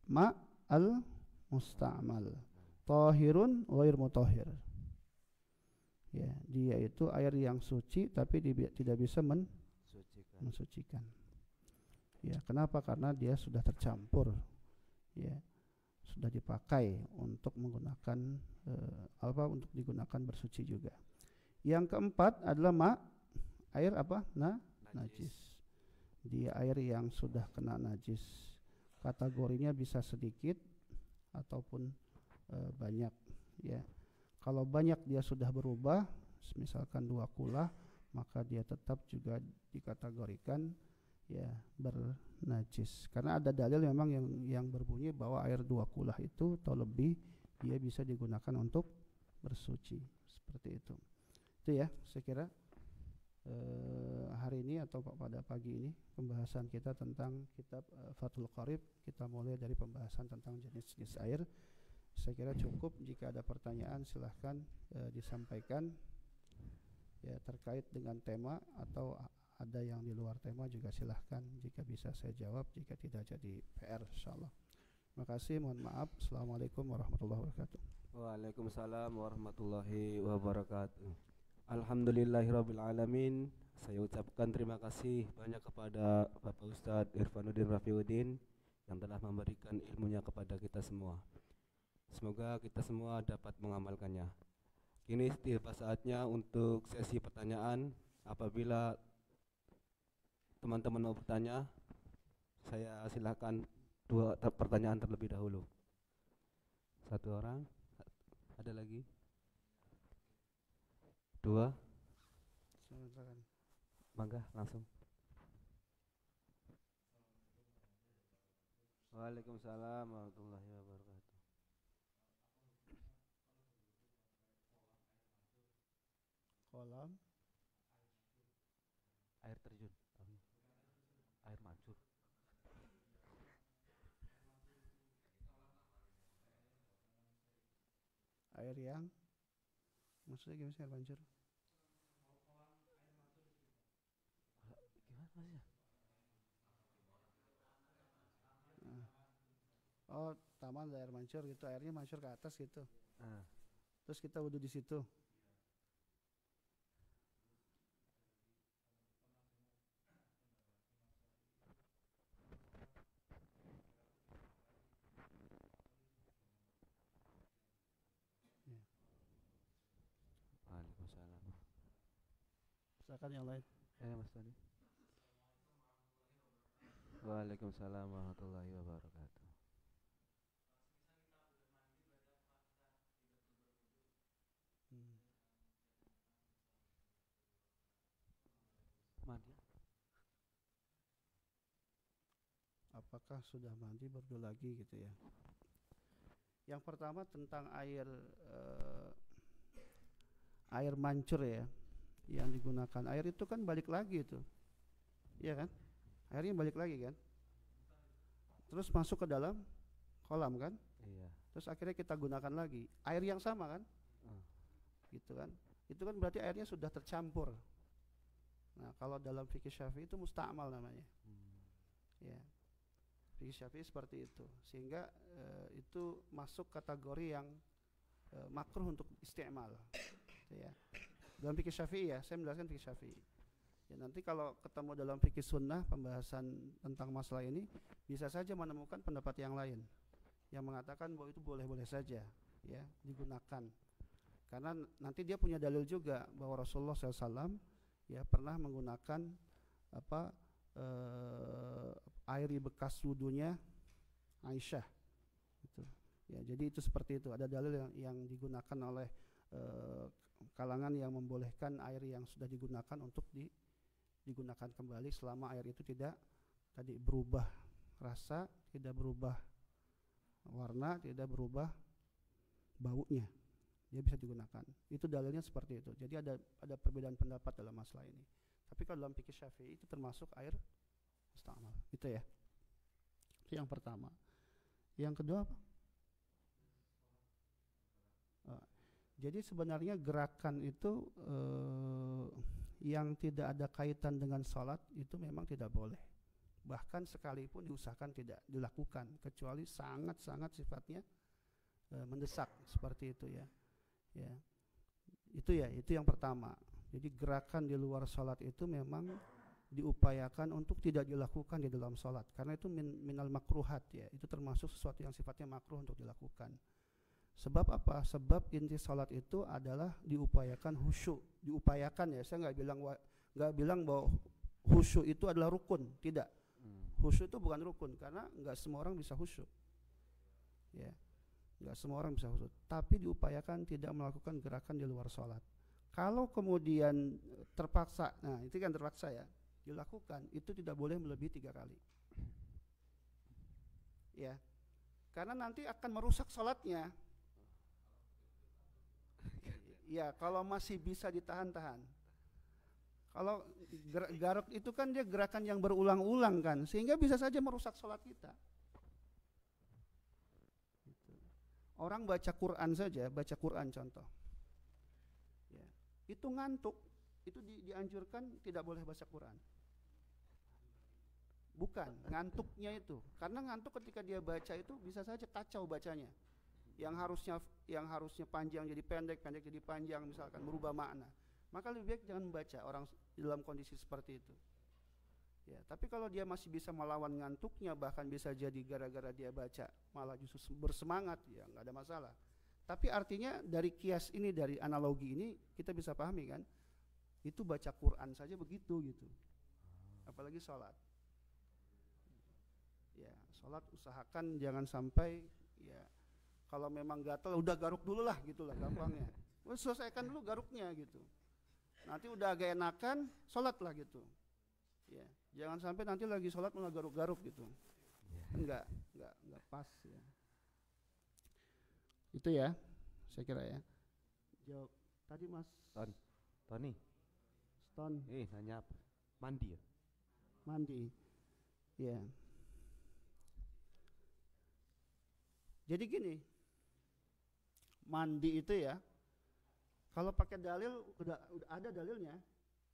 ma'al musta'mal, tahirun ghair mutahhir. Ya, dia itu air yang suci tapi tidak bisa mensucikan. Ya, kenapa? Karena dia sudah tercampur, ya, sudah dipakai untuk menggunakan untuk digunakan bersuci juga. Yang keempat adalah air apa? Najis. Dia air yang sudah kena najis. Kategorinya bisa sedikit ataupun banyak, ya. Kalau banyak dia sudah berubah, misalkan 2 kulah, maka dia tetap juga dikategorikan, ya, bernajis. Karena ada dalil memang yang berbunyi bahwa air 2 kulah itu atau lebih dia bisa digunakan untuk bersuci, seperti itu. Itu, ya, saya kira hari ini atau pada pagi ini pembahasan kita tentang kitab Fathul Qarib. Kita mulai dari pembahasan tentang jenis-jenis air. Saya kira cukup. Jika ada pertanyaan silahkan disampaikan, ya, terkait dengan tema atau ada yang di luar tema juga silahkan. Jika bisa saya jawab, jika tidak jadi PR insyaallah. Terima kasih, mohon maaf. Assalamualaikum warahmatullahi wabarakatuh. Waalaikumsalam warahmatullahi wabarakatuh. Alhamdulillahirabbil alamin. Saya ucapkan terima kasih banyak kepada Bapak Ustadz Irfanuddin Rafiuddin yang telah memberikan ilmunya kepada kita semua. Semoga kita semua dapat mengamalkannya. Kini tiba saatnya untuk sesi pertanyaan. Apabila teman-teman mau bertanya, saya silakan pertanyaan terlebih dahulu. Satu orang, ada lagi? Dua, Silakan. mangga langsung. Waalaikumsalam warahmatullahi wabarakatuh. Kolam Air terjun, air mancur. air yang maksudnya gimana sih air mancur? Gimana maksudnya? Nah. Oh, taman ada air mancur gitu, airnya mancur ke atas gitu. Ah, Terus kita wudhu di situ. Ya. Waalaikumsalam. Silakan yang lain. Mas tadi. Waalaikumsalam warahmatullahi wabarakatuh. Hmm. Mandi. Apakah sudah mandi berdoa lagi gitu ya? Yang pertama tentang air mancur ya, yang digunakan. Air itu kan balik lagi itu, iya kan? Airnya balik lagi kan? Terus masuk ke dalam kolam kan? Iya. Terus akhirnya kita gunakan lagi air yang sama kan? Ah. Gitu kan? Itu kan berarti airnya sudah tercampur. Nah, kalau dalam fikih Syafi'i itu musta'mal namanya. Ya. Fikih Syafi'i seperti itu. Sehingga itu masuk kategori yang makruh untuk isti'mal. Ya. Dalam fikih Syafi'i ya, saya menjelaskan fikih Syafi'i. Ya, nanti kalau ketemu dalam fikih sunnah pembahasan tentang masalah ini bisa saja menemukan pendapat yang lain yang mengatakan bahwa itu boleh-boleh saja ya digunakan, karena nanti dia punya dalil juga bahwa Rasulullah SAW ya pernah menggunakan air bekas wudunya Aisyah gitu. Ya, jadi itu seperti itu, ada dalil yang digunakan oleh kalangan yang membolehkan air yang sudah digunakan untuk digunakan kembali selama air itu tidak tadi berubah rasa, tidak berubah warna, tidak berubah baunya, dia bisa digunakan. Itu dalilnya seperti itu. Jadi ada perbedaan pendapat dalam masalah ini. Tapi kalau dalam fikih Syafi'i itu termasuk air musta'mal. Itu ya. Itu yang pertama. Yang kedua apa? Jadi sebenarnya gerakan itu yang tidak ada kaitan dengan sholat itu memang tidak boleh. Bahkan sekalipun diusahakan tidak dilakukan, kecuali sangat-sangat sifatnya mendesak seperti itu ya. Ya. Itu yang pertama. Jadi gerakan di luar sholat itu memang diupayakan untuk tidak dilakukan di dalam sholat, karena itu minal makruhat ya. Itu termasuk sesuatu yang sifatnya makruh untuk dilakukan. Sebab apa? Sebab inti sholat itu adalah diupayakan khusyuk. Diupayakan ya, saya nggak bilang bahwa khusyuk itu adalah rukun, tidak. Khusyuk itu bukan rukun, karena nggak semua orang bisa khusyuk. Ya, nggak semua orang bisa khusyuk. Tapi diupayakan tidak melakukan gerakan di luar sholat. Kalau kemudian terpaksa, nah itu kan terpaksa ya, dilakukan, itu tidak boleh melebihi 3 kali. Ya, karena nanti akan merusak sholatnya. Ya, kalau masih bisa ditahan-tahan. Kalau garuk itu kan dia gerakan yang berulang-ulang kan, sehingga bisa saja merusak sholat kita. Gitu. Orang baca Quran saja, baca Quran contoh. Ya. Itu ngantuk, itu dianjurkan tidak boleh baca Quran. Bukan, ngantuknya itu. Karena ngantuk ketika dia baca itu bisa saja kacau bacanya. Yang harusnya panjang jadi pendek, pendek jadi panjang misalkan, merubah makna. Maka lebih baik jangan membaca. dalam kondisi seperti itu. Ya, tapi kalau dia masih bisa melawan ngantuknya, bahkan bisa jadi gara-gara dia baca malah justru bersemangat, ya nggak ada masalah. Tapi artinya dari kias ini, dari analogi ini kita bisa pahami kan, itu baca Quran saja begitu gitu, apalagi sholat. Ya, sholat usahakan jangan sampai, ya kalau memang gatal udah garuk dulu lah gitulah gampangnya. Selesaikan dulu garuknya gitu. Nanti udah agak enakan, sholat lah gitu. Ya, jangan sampai nanti lagi sholat malah garuk-garuk gitu. Enggak pas ya. Itu ya, saya kira ya. Jawab tadi Mas Tony. Stone. Nanya apa? Mandi ya? Mandi. Ya. Jadi gini, mandi itu ya, kalau pakai dalil udah ada dalilnya.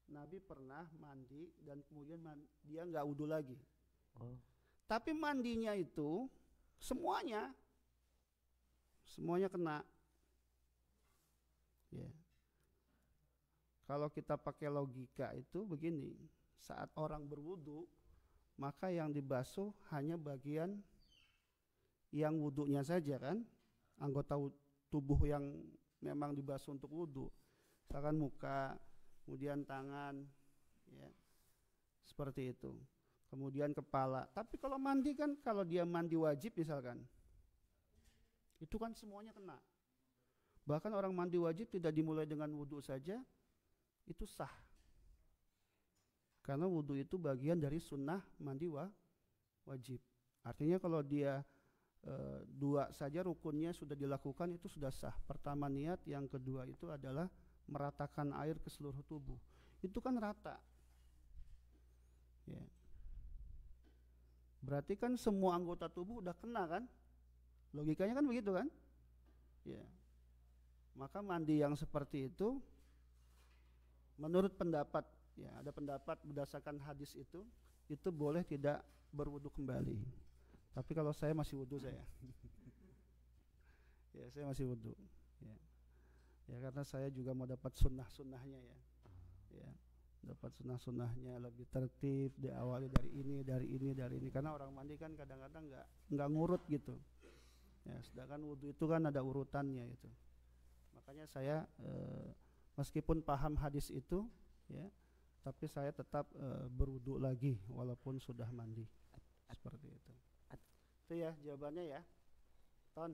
Nabi pernah mandi dan kemudian dia nggak wudhu lagi. Tapi mandinya itu semuanya kena. Ya. Kalau kita pakai logika itu begini, saat orang berwudhu, maka yang dibasuh hanya bagian yang wudhunya saja kan, anggota tubuh yang memang dibasuh untuk wudhu, misalkan muka, kemudian tangan, ya, seperti itu, kemudian kepala. Tapi kalau mandi kan, kalau dia mandi wajib misalkan, itu kan semuanya kena. Bahkan orang mandi wajib tidak dimulai dengan wudhu saja, itu sah. Karena wudhu itu bagian dari sunnah mandi wajib. Artinya kalau dia dua saja rukunnya sudah dilakukan, itu sudah sah. Pertama niat, yang kedua itu adalah meratakan air ke seluruh tubuh. Itu kan rata. Ya. Berarti kan semua anggota tubuh udah kena kan? Logikanya kan begitu kan? Ya. Maka mandi yang seperti itu, menurut pendapat, ya ada pendapat berdasarkan hadis itu boleh tidak berwudu kembali. Tapi kalau saya masih wudu saya. Ya, saya masih wudu. Ya. Ya, karena saya juga mau dapat sunnah-sunnahnya ya. Ya, dapat sunnah-sunnahnya lebih tertib, diawali dari ini. Karena orang mandi kan kadang-kadang nggak ngurut gitu. Ya, sedangkan wudu itu kan ada urutannya itu. Makanya saya meskipun paham hadis itu, ya, tapi saya tetap berwudu lagi walaupun sudah mandi. Seperti itu. Itu ya jawabannya ya. Ton,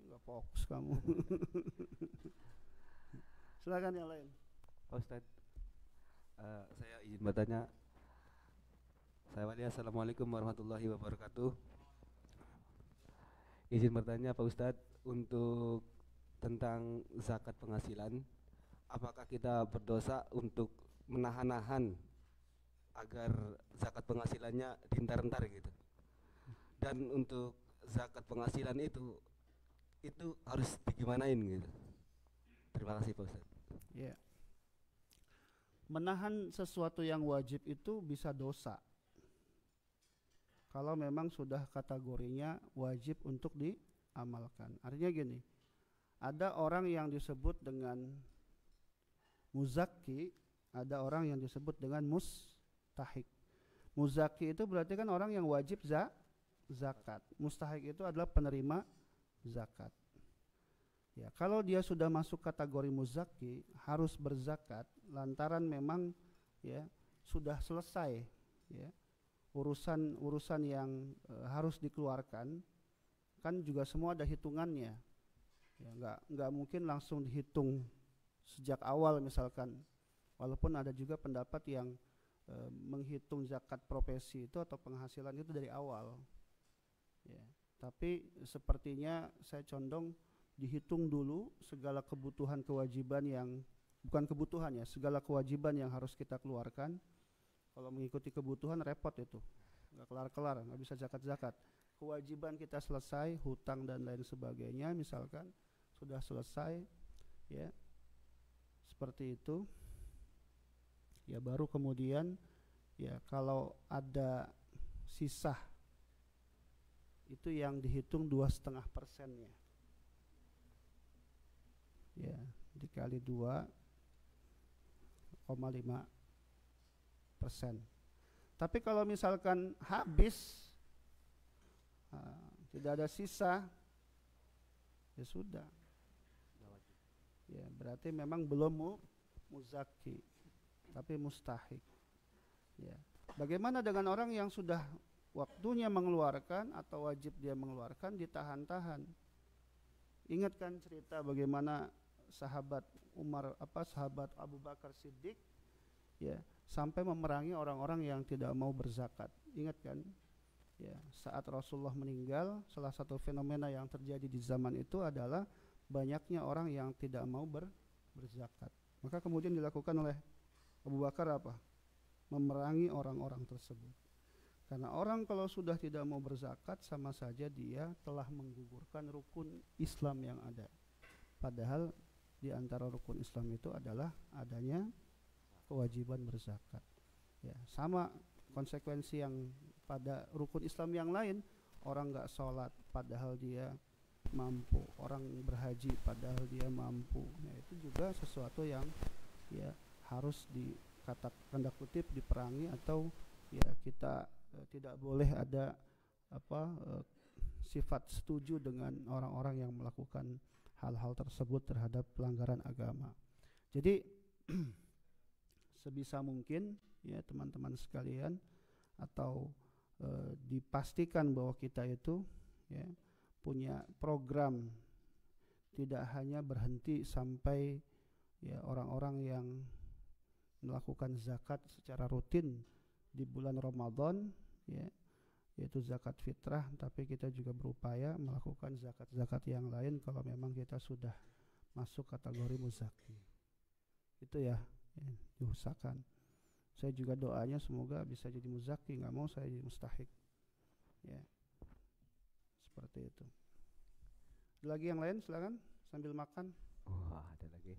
nggak fokus kamu. Silakan yang lain. Pak Ustadz, saya izin bertanya. Assalamualaikum warahmatullahi wabarakatuh. Izin bertanya Pak Ustadz, untuk tentang zakat penghasilan, apakah kita berdosa untuk menahan-nahan agar zakat penghasilannya dihentar-hentar gitu? Dan untuk zakat penghasilan itu harus digimanain gitu? Terima kasih Pak Ustadz. Ya. Menahan sesuatu yang wajib itu bisa dosa. Kalau memang sudah kategorinya wajib untuk diamalkan. Artinya gini, ada orang yang disebut dengan muzakki, ada orang yang disebut dengan mustahik. Muzakki itu berarti kan orang yang wajib zakat. Mustahik itu adalah penerima zakat. Ya, kalau dia sudah masuk kategori muzakki, harus berzakat lantaran memang ya sudah selesai ya urusan yang harus dikeluarkan, kan juga semua ada hitungannya. Ya, nggak mungkin langsung dihitung sejak awal misalkan. Walaupun ada juga pendapat yang menghitung zakat profesi itu atau penghasilan itu dari awal. Ya, tapi sepertinya saya condong dihitung dulu segala kebutuhan kewajiban yang bukan kebutuhan ya, segala kewajiban yang harus kita keluarkan. Kalau mengikuti kebutuhan repot itu, nggak kelar-kelar, nggak bisa zakat-zakat. Kewajiban kita selesai, hutang dan lain sebagainya misalkan sudah selesai, ya seperti itu. Ya baru kemudian ya kalau ada sisa itu yang dihitung 2,5%-nya. Ya dikali 2,5 100%. Tapi kalau misalkan habis, tidak ada sisa, ya sudah. Ya, berarti memang belum muzaki, tapi mustahik. Ya. Bagaimana dengan orang yang sudah waktunya mengeluarkan atau wajib dia mengeluarkan ditahan-tahan? Ingatkan cerita bagaimana sahabat sahabat Abu Bakar Siddiq, ya, sampai memerangi orang-orang yang tidak mau berzakat. Ingat kan? Ya, saat Rasulullah meninggal, salah satu fenomena yang terjadi di zaman itu adalah banyaknya orang yang tidak mau berzakat. Maka kemudian dilakukan oleh Abu Bakar apa? Memerangi orang-orang tersebut. Karena orang kalau sudah tidak mau berzakat, sama saja dia telah menggugurkan rukun Islam yang ada. Padahal di antara rukun Islam itu adalah adanya kewajiban berzakat. Ya, sama konsekuensi yang pada rukun Islam yang lain, orang nggak sholat padahal dia mampu, orang berhaji padahal dia mampu. Nah, itu juga sesuatu yang ya harus tanda kutip diperangi, atau ya kita tidak boleh ada sifat setuju dengan orang-orang yang melakukan hal-hal tersebut terhadap pelanggaran agama. Jadi sebisa mungkin ya teman-teman sekalian, atau dipastikan bahwa kita itu ya punya program, tidak hanya berhenti sampai ya orang-orang yang melakukan zakat secara rutin di bulan Ramadan, ya, yaitu zakat fitrah, tapi kita juga berupaya melakukan zakat-zakat yang lain kalau memang kita sudah masuk kategori muzaki. Itu ya, diusahakan. Saya juga doanya semoga bisa jadi muzaki, nggak mau saya jadi mustahik. Ya, seperti itu. Ada lagi yang lain, silakan sambil makan. Oh, ada lagi.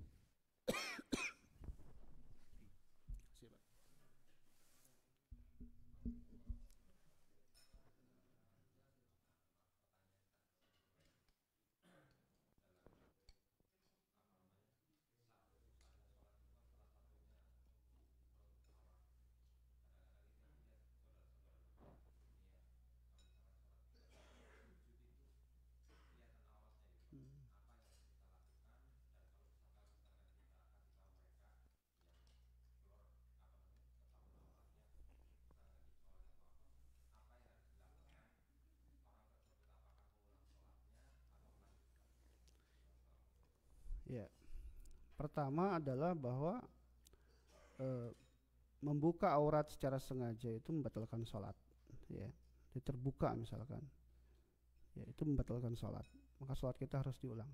Ya, pertama adalah bahwa membuka aurat secara sengaja itu membatalkan sholat. Ya, terbuka misalkan, ya itu membatalkan sholat. Maka sholat kita harus diulang.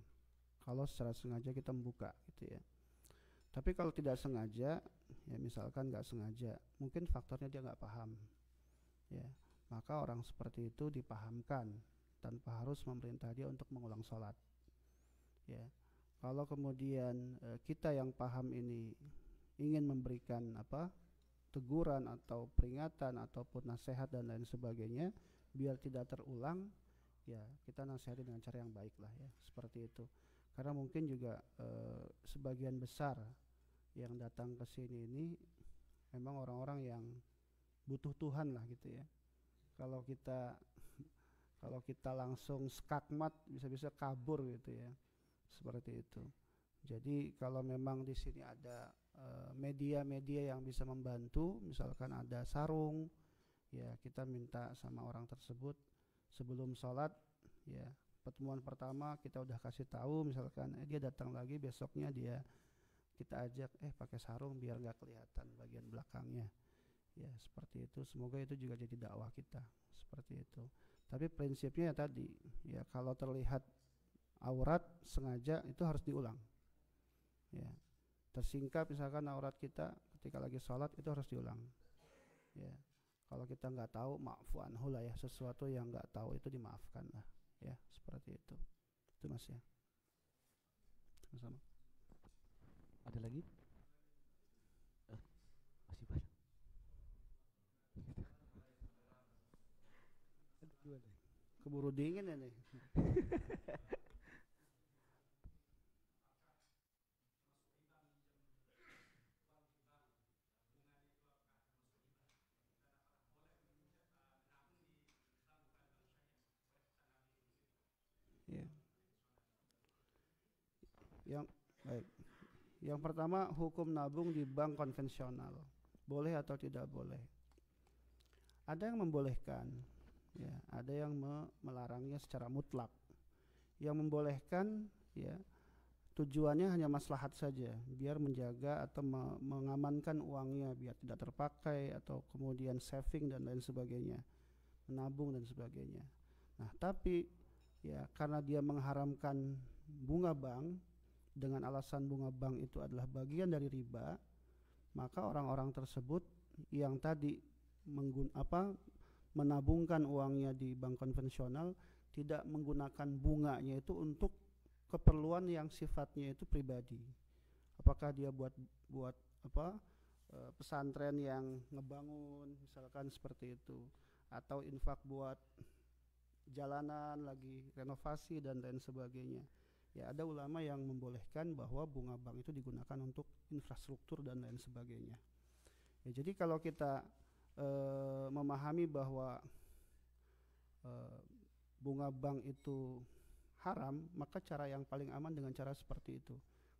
Kalau secara sengaja kita membuka, gitu ya. Tapi kalau tidak sengaja, ya misalkan nggak sengaja, mungkin faktornya dia nggak paham. Ya, maka orang seperti itu dipahamkan tanpa harus memerintah dia untuk mengulang sholat. Ya. Kalau kemudian kita yang paham ini ingin memberikan teguran atau peringatan ataupun nasihat dan lain sebagainya biar tidak terulang, ya kita nasihati dengan cara yang baik lah ya, seperti itu. Karena mungkin juga sebagian besar yang datang ke sini ini memang orang-orang yang butuh Tuhan lah gitu ya. Kalau kita langsung skakmat, bisa-bisa kabur gitu ya. Seperti itu. Jadi kalau memang di sini ada media-media yang bisa membantu, misalkan ada sarung, ya kita minta sama orang tersebut sebelum sholat, ya pertemuan pertama kita udah kasih tahu, misalkan dia datang lagi besoknya kita ajak pakai sarung biar nggak kelihatan bagian belakangnya, ya seperti itu. Semoga itu juga jadi dakwah kita, seperti itu. Tapi prinsipnya ya tadi, ya kalau terlihat aurat sengaja itu harus diulang. Ya. Tersingkap misalkan aurat kita ketika lagi sholat itu harus diulang. Ya. Kalau kita nggak tahu, ma'fu anhu lah ya, sesuatu yang nggak tahu itu dimaafkan lah. Ya, seperti itu. Itu Mas ya. Sama-sama. Ada lagi? Masih banyak. Keburu dingin ya nih. Yang baik. Yang pertama, hukum nabung di bank konvensional. Boleh atau tidak boleh? Ada yang membolehkan, ya, ada yang melarangnya secara mutlak. Yang membolehkan, ya, tujuannya hanya maslahat saja, biar menjaga atau mengamankan uangnya biar tidak terpakai atau kemudian saving dan lain sebagainya, menabung dan sebagainya. Nah, tapi ya karena dia mengharamkan bunga bank dengan alasan bunga bank itu adalah bagian dari riba, maka orang-orang tersebut yang tadi menabungkan uangnya di bank konvensional tidak menggunakan bunganya itu untuk keperluan yang sifatnya itu pribadi. Apakah dia buat pesantren yang ngebangun misalkan seperti itu, atau infak buat jalanan lagi renovasi dan lain sebagainya. Ya, ada ulama yang membolehkan bahwa bunga bank itu digunakan untuk infrastruktur dan lain sebagainya. Ya, jadi kalau kita memahami bahwa bunga bank itu haram, maka cara yang paling aman dengan cara seperti itu.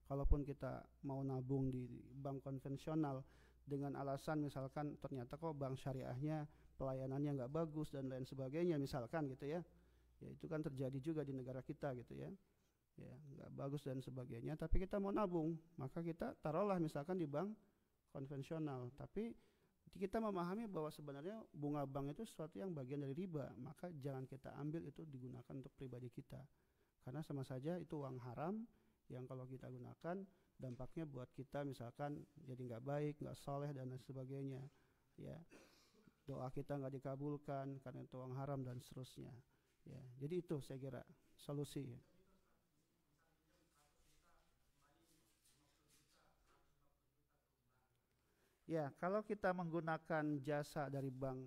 Kalaupun kita mau nabung di bank konvensional dengan alasan misalkan ternyata kok bank syariahnya pelayanannya nggak bagus dan lain sebagainya misalkan gitu ya, ya itu kan terjadi juga di negara kita gitu ya, ya nggak bagus dan sebagainya. Tapi kita mau nabung, maka kita taruhlah misalkan di bank konvensional. Tapi kita memahami bahwa sebenarnya bunga bank itu sesuatu yang bagian dari riba, maka jangan kita ambil itu digunakan untuk pribadi kita, karena sama saja itu uang haram yang kalau kita gunakan dampaknya buat kita misalkan jadi nggak baik, nggak soleh dan lain sebagainya, ya doa kita nggak dikabulkan karena itu uang haram dan seterusnya, ya. Jadi itu saya kira solusi. Ya, kalau kita menggunakan jasa dari bank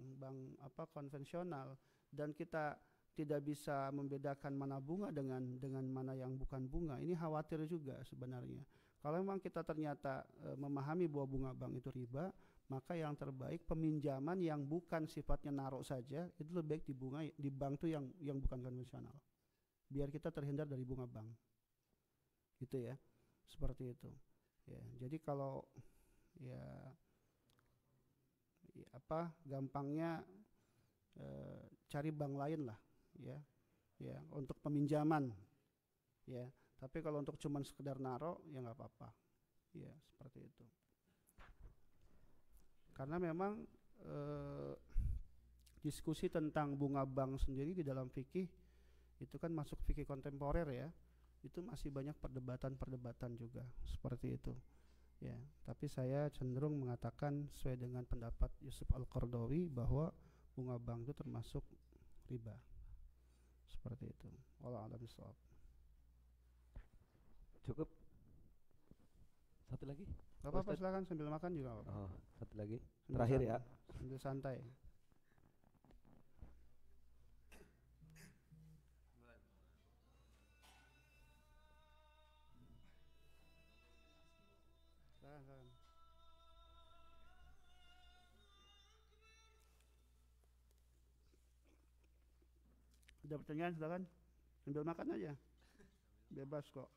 konvensional dan kita tidak bisa membedakan mana bunga dengan mana yang bukan bunga, ini khawatir juga sebenarnya. Kalau memang kita ternyata memahami bahwa bunga bank itu riba, maka yang terbaik peminjaman yang bukan sifatnya naruh saja itu lebih baik di bank tuh yang bukan konvensional. Biar kita terhindar dari bunga bank. Gitu ya. Seperti itu. Ya, jadi kalau ya gampangnya cari bank lain lah, ya untuk peminjaman, ya. Tapi kalau untuk cuman sekedar naro ya nggak apa-apa, ya seperti itu. Karena memang diskusi tentang bunga bank sendiri di dalam fikih itu kan masuk fikih kontemporer ya, itu masih banyak perdebatan juga seperti itu. Ya, tapi saya cenderung mengatakan sesuai dengan pendapat Yusuf Al-Qaradawi bahwa bunga bank itu termasuk riba. Seperti itu. Wallahu a'lam bishawab. Cukup? Satu lagi? Gak apa-apa, silakan sambil makan juga apa-apa. Oh, satu lagi. Sambil Terakhir santai, ya. Sambil santai. Silakan. Ada pertanyaan silakan. Sambil makan aja. Bebas kok.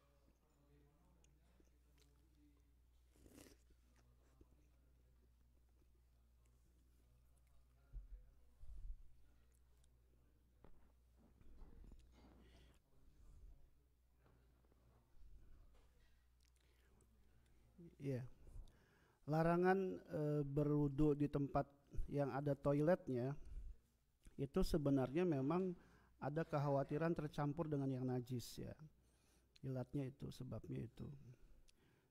Iya. Larangan berwudu di tempat yang ada toiletnya itu sebenarnya memang ada kekhawatiran tercampur dengan yang najis ya. Ilatnya itu, sebabnya itu.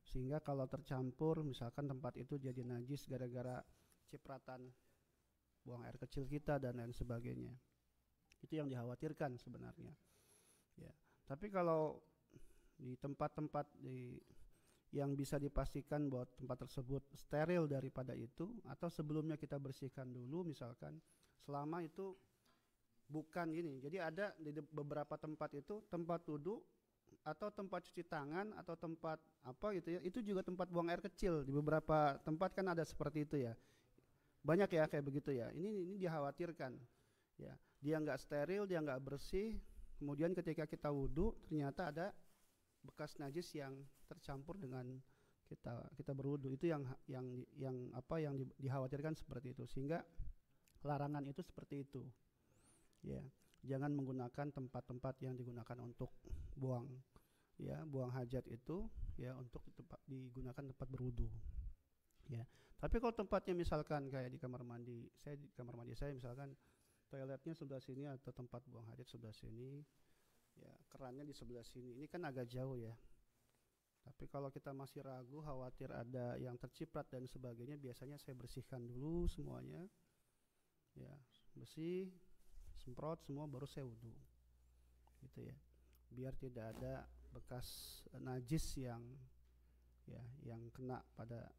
Sehingga kalau tercampur misalkan tempat itu jadi najis gara-gara cipratan buang air kecil kita dan lain sebagainya. Itu yang dikhawatirkan sebenarnya. Ya. Tapi kalau di tempat-tempat yang bisa dipastikan bahwa tempat tersebut steril daripada itu, atau sebelumnya kita bersihkan dulu misalkan, selama itu bukan ini. Jadi ada di beberapa tempat itu tempat wudhu atau tempat cuci tangan atau tempat apa gitu ya, itu juga tempat buang air kecil. Di beberapa tempat kan ada seperti itu ya, banyak ya kayak begitu ya. Ini dikhawatirkan ya, dia nggak steril, dia nggak bersih, kemudian ketika kita wudhu ternyata ada bekas najis yang tercampur dengan kita berwudu. Itu yang apa yang dikhawatirkan seperti itu, sehingga larangan itu seperti itu. Ya, jangan menggunakan tempat-tempat yang digunakan untuk buang hajat itu ya untuk digunakan tempat berwudu. Ya. Tapi kalau tempatnya misalkan kayak di kamar mandi saya misalkan toiletnya sebelah sini atau tempat buang hajat sebelah sini, ya kerannya di sebelah sini. Ini kan agak jauh ya. Tapi kalau kita masih ragu, khawatir ada yang terciprat dan sebagainya, biasanya saya bersihkan dulu semuanya. Ya, bersih, semprot semua baru saya wudu. Gitu ya. Biar tidak ada bekas najis yang kena pada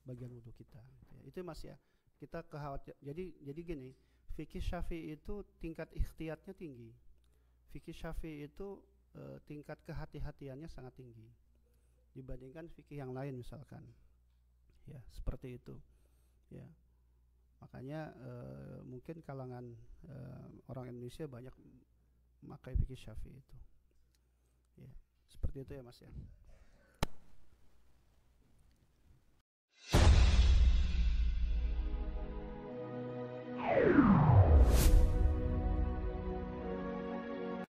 bagian wudu kita. Ya, itu Mas ya. Kita khawatir. Jadi gini, fikih Syafi'i itu tingkat ikhtiyatnya tinggi. Fikih Syafi'i itu tingkat kehati-hatiannya sangat tinggi dibandingkan fikih yang lain misalkan. Ya, seperti itu. Ya. Makanya mungkin kalangan orang Indonesia banyak memakai fikih Syafi'i itu. Ya, seperti itu ya Mas ya.